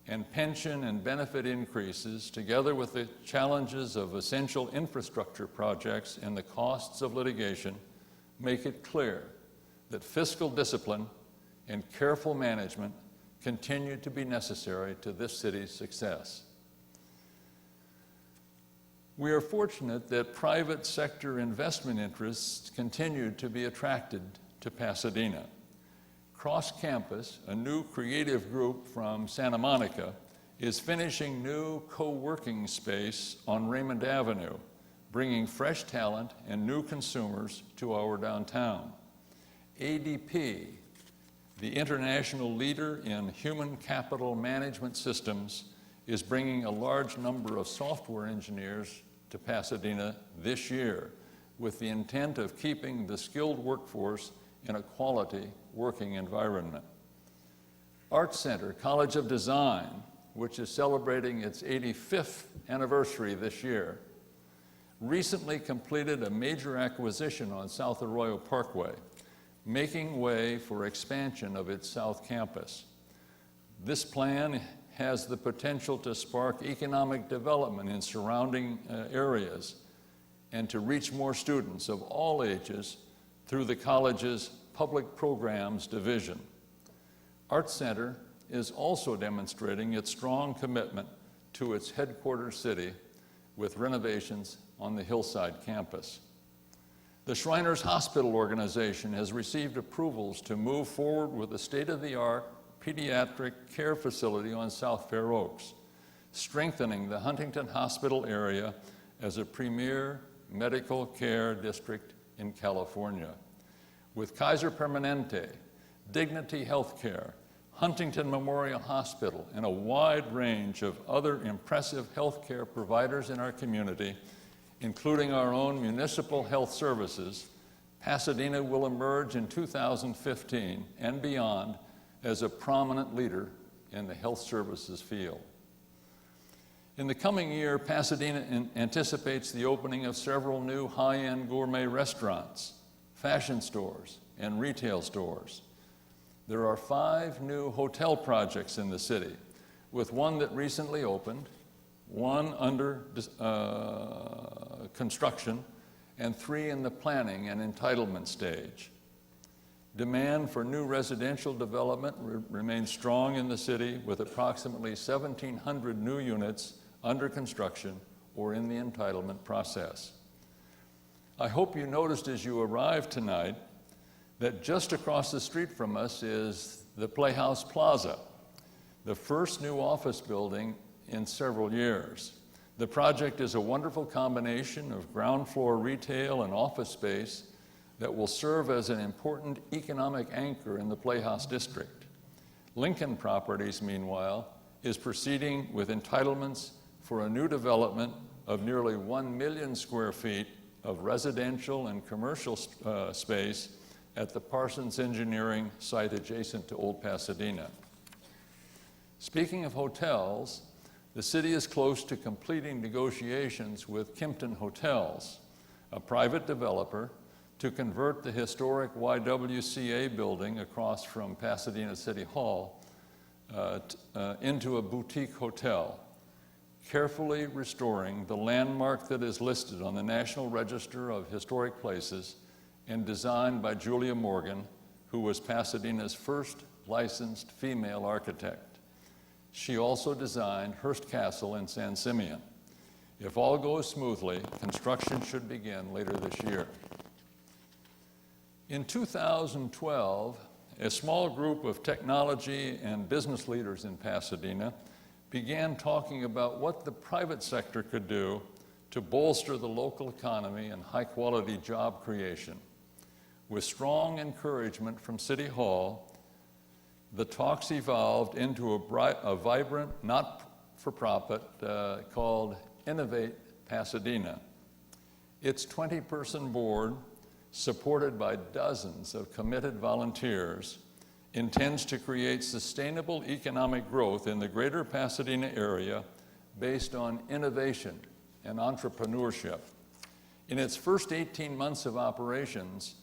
and pension and benefit increases, together with the challenges of essential infrastructure projects and the costs of litigation, make it clear that fiscal discipline and careful management continue to be necessary to this city's success. We are fortunate that private sector investment interests continue to be attracted to Pasadena. Cross Campus, a new creative group from Santa Monica, is finishing new co-working space on Raymond Avenue, bringing fresh talent and new consumers to our downtown. ADP, the international leader in human capital management systems, is bringing a large number of software engineers to Pasadena this year with the intent of keeping the skilled workforce in a quality working environment. Art Center College of Design, which is celebrating its 85th anniversary this year, recently completed a major acquisition on South Arroyo Parkway, making way for expansion of its South Campus. This plan has the potential to spark economic development in surrounding areas and to reach more students of all ages through the college's Public Programs Division. Art Center is also demonstrating its strong commitment to its headquarters city with renovations on the Hillside campus. The Shriners Hospital Organization has received approvals to move forward with a state-of-the-art pediatric care facility on South Fair Oaks, strengthening the Huntington Hospital area as a premier medical care district in California. With Kaiser Permanente, Dignity Healthcare, Huntington Memorial Hospital, and a wide range of other impressive healthcare providers in our community, including our own municipal health services, Pasadena will emerge in 2015 and beyond as a prominent leader in the health services field. In the coming year, Pasadena anticipates the opening of several new high-end gourmet restaurants, fashion stores, and retail stores. There are 5 new hotel projects in the city, with one that recently opened, one under construction, and 3 in the planning and entitlement stage. Demand for new residential development remains strong in the city, with approximately 1,700 new units under construction or in the entitlement process. I hope you noticed as you arrived tonight that just across the street from us is the Playhouse Plaza, the first new office building in several years. The project is a wonderful combination of ground floor retail and office space that will serve as an important economic anchor in the Playhouse district. Lincoln Properties, meanwhile, is proceeding with entitlements for a new development of nearly 1 million square feet of residential and commercial space at the Parsons Engineering site adjacent to Old Pasadena. Speaking of hotels, the city is close to completing negotiations with Kimpton Hotels, a private developer, to convert the historic YWCA building across from Pasadena City Hall into a boutique hotel, carefully restoring the landmark that is listed on the National Register of Historic Places and designed by Julia Morgan, who was Pasadena's first licensed female architect. She also designed Hearst Castle in San Simeon. If all goes smoothly, construction should begin later this year. In 2012, a small group of technology and business leaders in Pasadena began talking about what the private sector could do to bolster the local economy and high-quality job creation. With strong encouragement from City Hall, the talks evolved into a vibrant, not-for-profit called Innovate Pasadena. Its 20-person board, supported by dozens of committed volunteers, intends to create sustainable economic growth in the greater Pasadena area based on innovation and entrepreneurship. In its first 18 months of operations,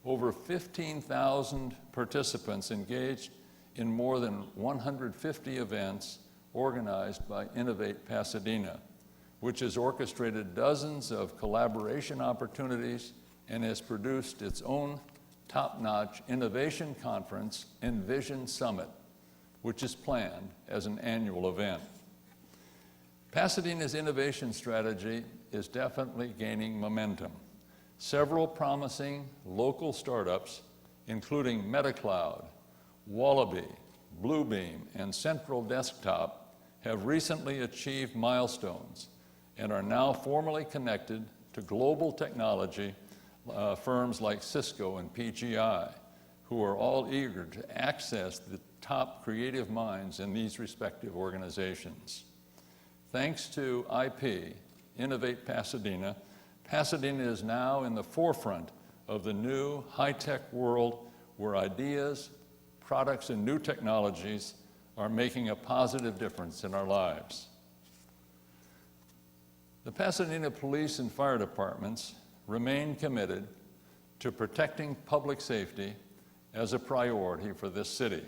over 15,000 participants engaged in more than 150 events organized by Innovate Pasadena, which has orchestrated dozens of collaboration opportunities and has produced its own top-notch innovation conference and Vision Summit, which is planned as an annual event. Pasadena's innovation strategy is definitely gaining momentum. Several promising local startups, including MetaCloud, Wallaby, Bluebeam, and Central Desktop, have recently achieved milestones and are now formally connected to global technology firms like Cisco and PGI, who are all eager to access the top creative minds in these respective organizations. Thanks to IP, Innovate Pasadena, Pasadena is now in the forefront of the new high-tech world where ideas, products, and new technologies are making a positive difference in our lives. The Pasadena Police and Fire Departments remain committed to protecting public safety as a priority for this city.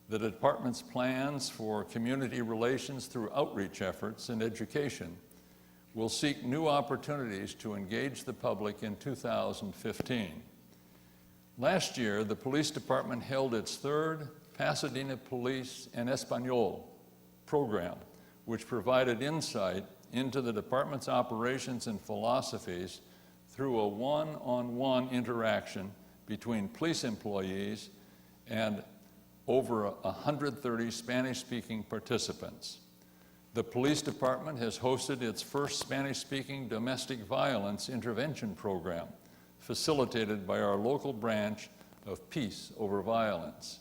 The department's plans for community relations through outreach efforts and education will seek new opportunities to engage the public in 2015. Last year, the police department held its third Pasadena Police en Español program, which provided insight into the department's operations and philosophies through a one-on-one interaction between police employees and over 130 Spanish-speaking participants. The police department has hosted its first Spanish-speaking domestic violence intervention program, facilitated by our local branch of Peace Over Violence.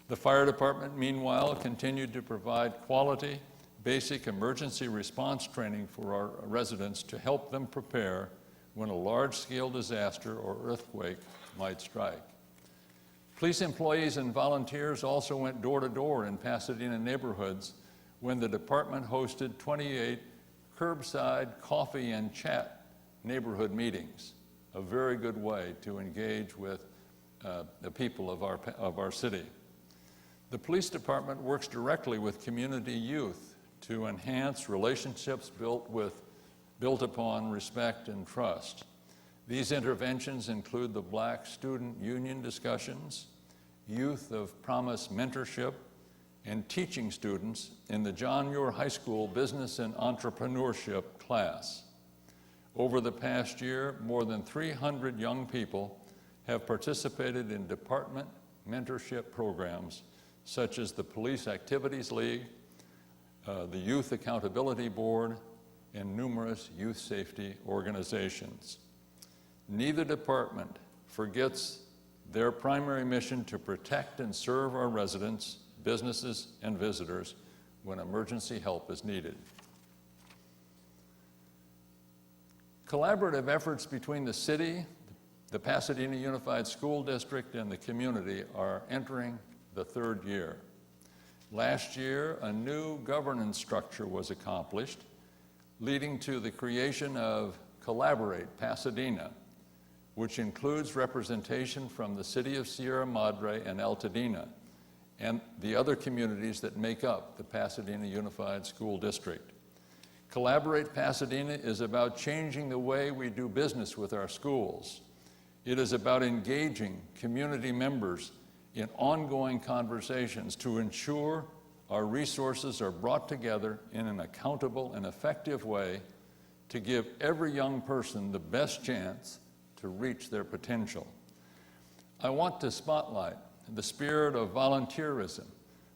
The fire department, meanwhile, continued to provide quality, basic emergency response training for our residents to help them prepare when a large-scale disaster or earthquake might strike. Police employees and volunteers also went door-to-door in Pasadena neighborhoods when the department hosted 28 curbside coffee and chat neighborhood meetings, a very good way to engage with the people of our city. The police department works directly with community youth to enhance relationships built upon respect and trust. These interventions include the Black Student Union discussions, Youth of Promise mentorship, and teaching students in the John Muir High School Business and Entrepreneurship class. Over the past year, more than 300 young people have participated in department mentorship programs such as the Police Activities League, the Youth Accountability Board, and numerous youth safety organizations. Neither department forgets their primary mission to protect and serve our residents, businesses, and visitors when emergency help is needed. Collaborative efforts between the city, the Pasadena Unified School District, and the community are entering the third year. Last year, a new governance structure was accomplished, leading to the creation of Collaborate Pasadena, which includes representation from the city of Sierra Madre and Altadena, and the other communities that make up the Pasadena Unified School District. Collaborate Pasadena is about changing the way we do business with our schools. It is about engaging community members in ongoing conversations to ensure our resources are brought together in an accountable and effective way to give every young person the best chance to reach their potential. I want to spotlight the spirit of volunteerism,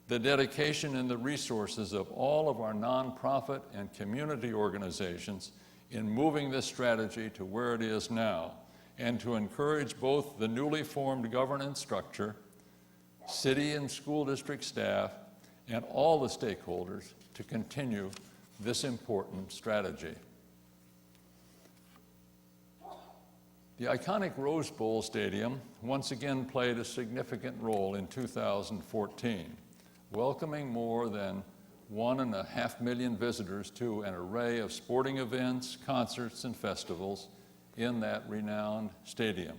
the dedication and the resources of all of our nonprofit and community organizations in moving this strategy to where it is now, and to encourage both the newly formed governance structure, city and school district staff, and all the stakeholders to continue this important strategy. The iconic Rose Bowl Stadium once again played a significant role in 2014, welcoming more than 1.5 million visitors to an array of sporting events, concerts, and festivals in that renowned stadium.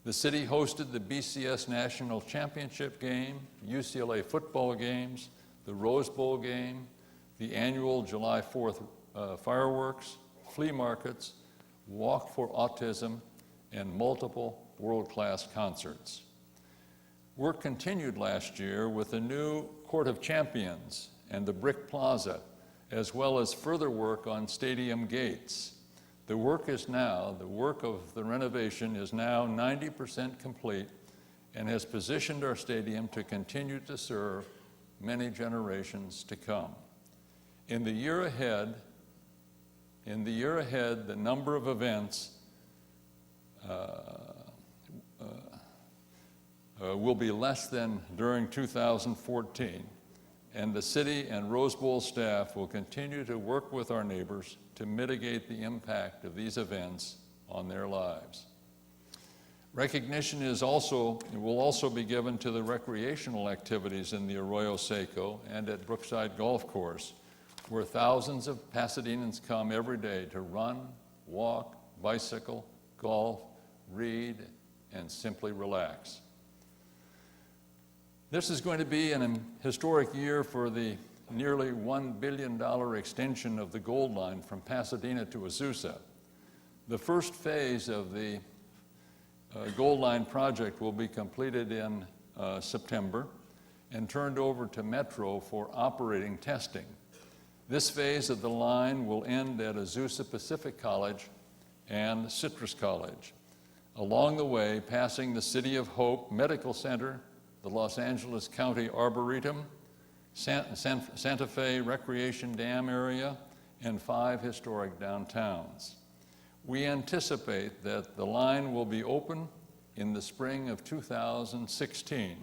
The city hosted the BCS National Championship game, UCLA football games, the Rose Bowl game, the annual July 4th fireworks, flea markets, Walk for Autism, and multiple world-class concerts. Work continued last year with the new Court of Champions and the Brick Plaza, as well as further work on stadium gates. The work of the renovation is now 90% complete and has positioned our stadium to continue to serve many generations to come. In the year ahead, the number of events will be less than during 2014, and the city and Rose Bowl staff will continue to work with our neighbors to mitigate the impact of these events on their lives. Recognition will also be given to the recreational activities in the Arroyo Seco and at Brookside Golf Course, where thousands of Pasadenans come every day to run, walk, bicycle, golf, read, and simply relax. This is going to be an historic year for the nearly $1 billion extension of the Gold Line from Pasadena to Azusa. The first phase of the Gold Line project will be completed in September and turned over to Metro for operating testing. This phase of the line will end at Azusa Pacific College and Citrus College. Along the way, passing the City of Hope Medical Center, the Los Angeles County Arboretum, Santa Fe Recreation Dam area, and 5 historic downtowns. We anticipate that the line will be open in the spring of 2016,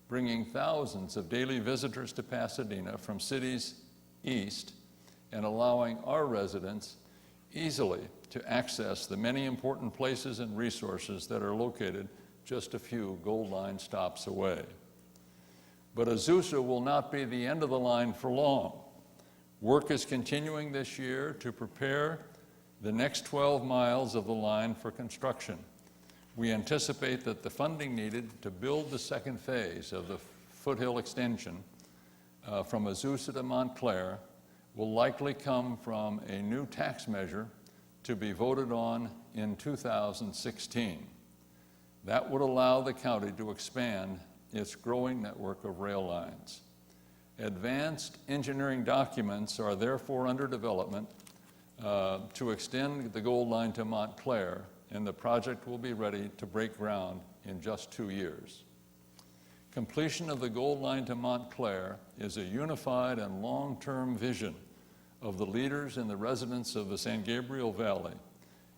bringing thousands of daily visitors to Pasadena from cities east and allowing our residents easily to access the many important places and resources that are located just a few Gold Line stops away. But Azusa will not be the end of the line for long. Work is continuing this year to prepare the next 12 miles of the line for construction. We anticipate that the funding needed to build the second phase of the foothill extension from Azusa to Montclair will likely come from a new tax measure to be voted on in 2016. That would allow the county to expand its growing network of rail lines. Advanced engineering documents are therefore under development to extend the Gold Line to Montclair, and the project will be ready to break ground in just 2 years. Completion of the Gold Line to Montclair is a unified and long-term vision of the leaders and the residents of the San Gabriel Valley,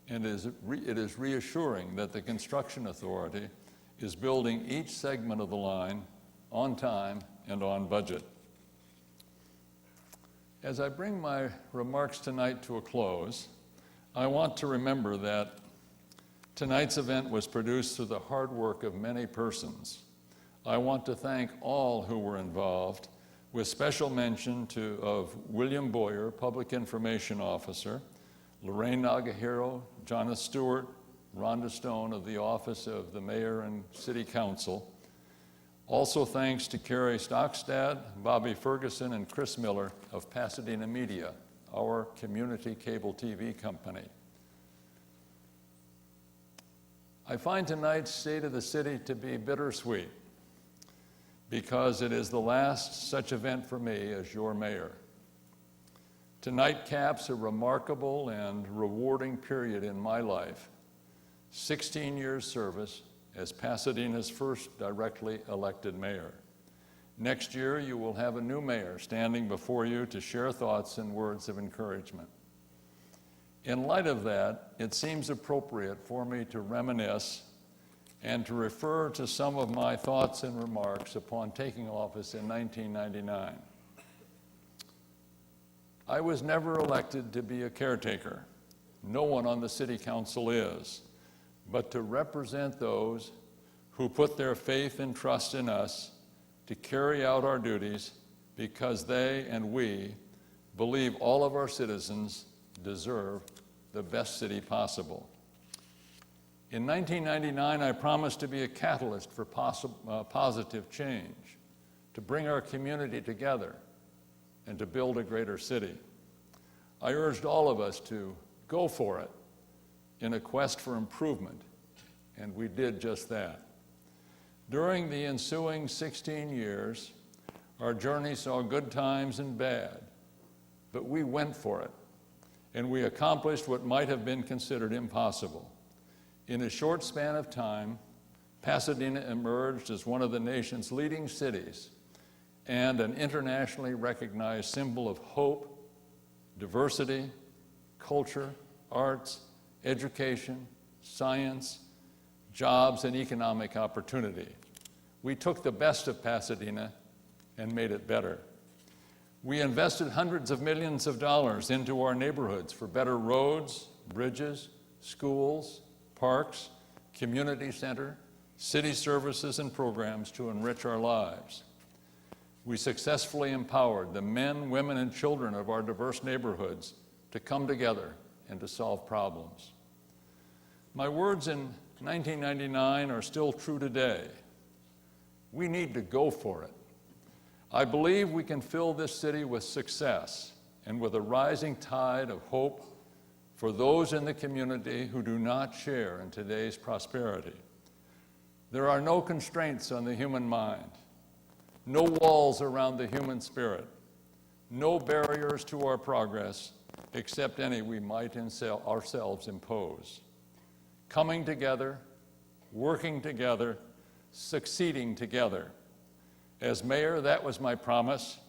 and it is reassuring that the construction authority is building each segment of the line on time and on budget. As I bring my remarks tonight to a close, I want to remember that tonight's event was produced through the hard work of many persons. I want to thank all who were involved, with special mention of William Boyer, Public Information Officer, Lorraine Nagahiro, Jonathan Stewart, Rhonda Stone of the Office of the Mayor and City Council. Also thanks to Carrie Stockstad, Bobby Ferguson, and Chris Miller of Pasadena Media, our community cable TV company. I find tonight's State of the City to be bittersweet because it is the last such event for me as your mayor. Tonight caps a remarkable and rewarding period in my life, 16 years service as Pasadena's first directly elected mayor. Next year, you will have a new mayor standing before you to share thoughts and words of encouragement. In light of that, it seems appropriate for me to reminisce and to refer to some of my thoughts and remarks upon taking office in 1999. I was never elected to be a caretaker. No one on the city council is, but to represent those who put their faith and trust in us to carry out our duties because they and we believe all of our citizens deserve the best city possible. In 1999, I promised to be a catalyst for positive change, to bring our community together, and to build a greater city. I urged all of us to go for it in a quest for improvement, and we did just that. During the ensuing 16 years, our journey saw good times and bad, but we went for it, and we accomplished what might have been considered impossible. In a short span of time, Pasadena emerged as one of the nation's leading cities and an internationally recognized symbol of hope, diversity, culture, arts, education, science, jobs, and economic opportunity. We took the best of Pasadena and made it better. We invested hundreds of millions of dollars into our neighborhoods for better roads, bridges, schools, parks, community center, city services and programs to enrich our lives. We successfully empowered the men, women, and children of our diverse neighborhoods to come together and to solve problems. My words in 1999 are still true today. We need to go for it. I believe we can fill this city with success and with a rising tide of hope for those in the community who do not share in today's prosperity. There are no constraints on the human mind, no walls around the human spirit, no barriers to our progress except any we might ourselves impose. Coming together, working together, succeeding together. As mayor, that was my promise,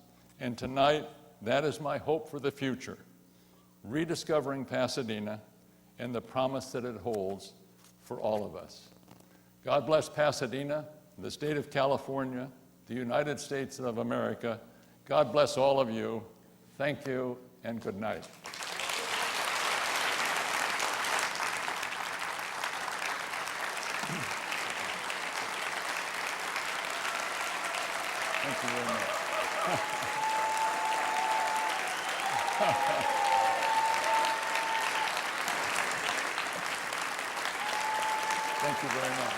and tonight, that is my hope for the future, rediscovering Pasadena and the promise that it holds for all of us. God bless Pasadena, the state of California, the United States of America. God bless all of you. Thank you, and good night. Thank you very much. Thank you very much.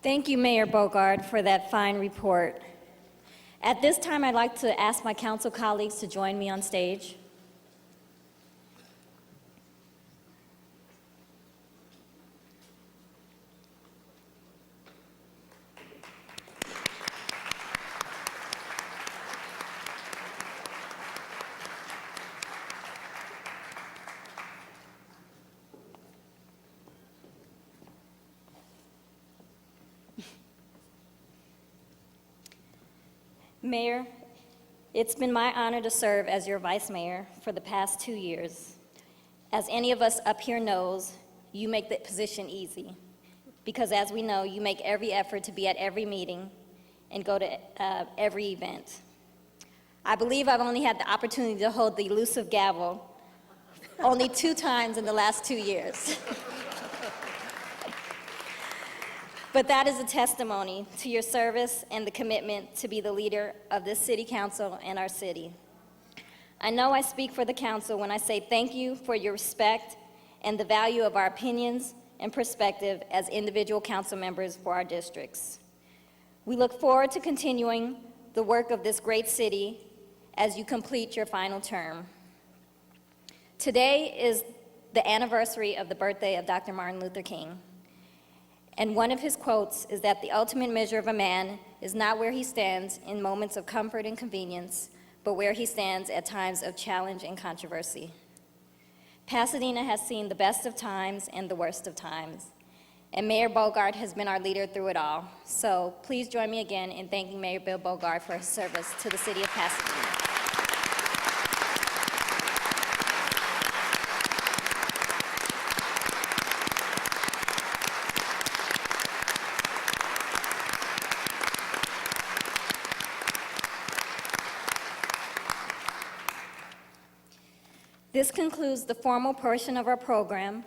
Thank you, Mayor Bogaard, for that fine report. At this time, I'd like to ask my council colleagues to join me on stage. Mayor, it's been my honor to serve as your vice mayor for the past 2 years. As any of us up here knows, you make the position easy, because as we know, you make every effort to be at every meeting and go to every event. I believe I've only had the opportunity to hold the elusive gavel only 2 times in the last 2 years. But that is a testimony to your service and the commitment to be the leader of this city council and our city. I know I speak for the council when I say thank you for your respect and the value of our opinions and perspective as individual council members for our districts. We look forward to continuing the work of this great city as you complete your final term. Today is the anniversary of the birthday of Dr. Martin Luther King. And one of his quotes is that the ultimate measure of a man is not where he stands in moments of comfort and convenience, but where he stands at times of challenge and controversy. Pasadena has seen the best of times and the worst of times, and Mayor Bogaard has been our leader through it all. So please join me again in thanking Mayor Bill Bogaard for his service to the city of Pasadena. This concludes the formal portion of our program.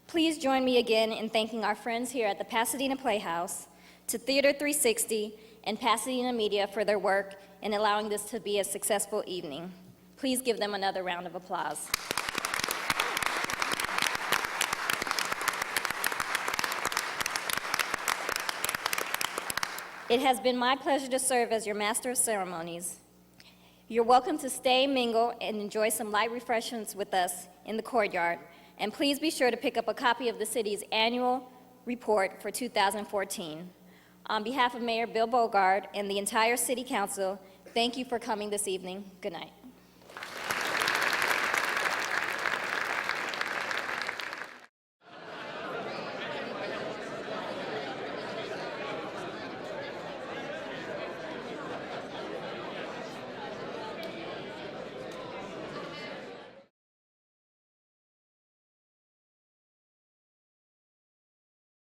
Please join me again in thanking our friends here at the Pasadena Playhouse, to Theater 360, and Pasadena Media for their work in allowing this to be a successful evening. Please give them another round of applause. It has been my pleasure to serve as your Master of Ceremonies. You're welcome to stay, mingle, and enjoy some light refreshments with us in the courtyard. And please be sure to pick up a copy of the city's annual report for 2014. On behalf of Mayor Bill Bogaard and the entire City Council, thank you for coming this evening. Good night.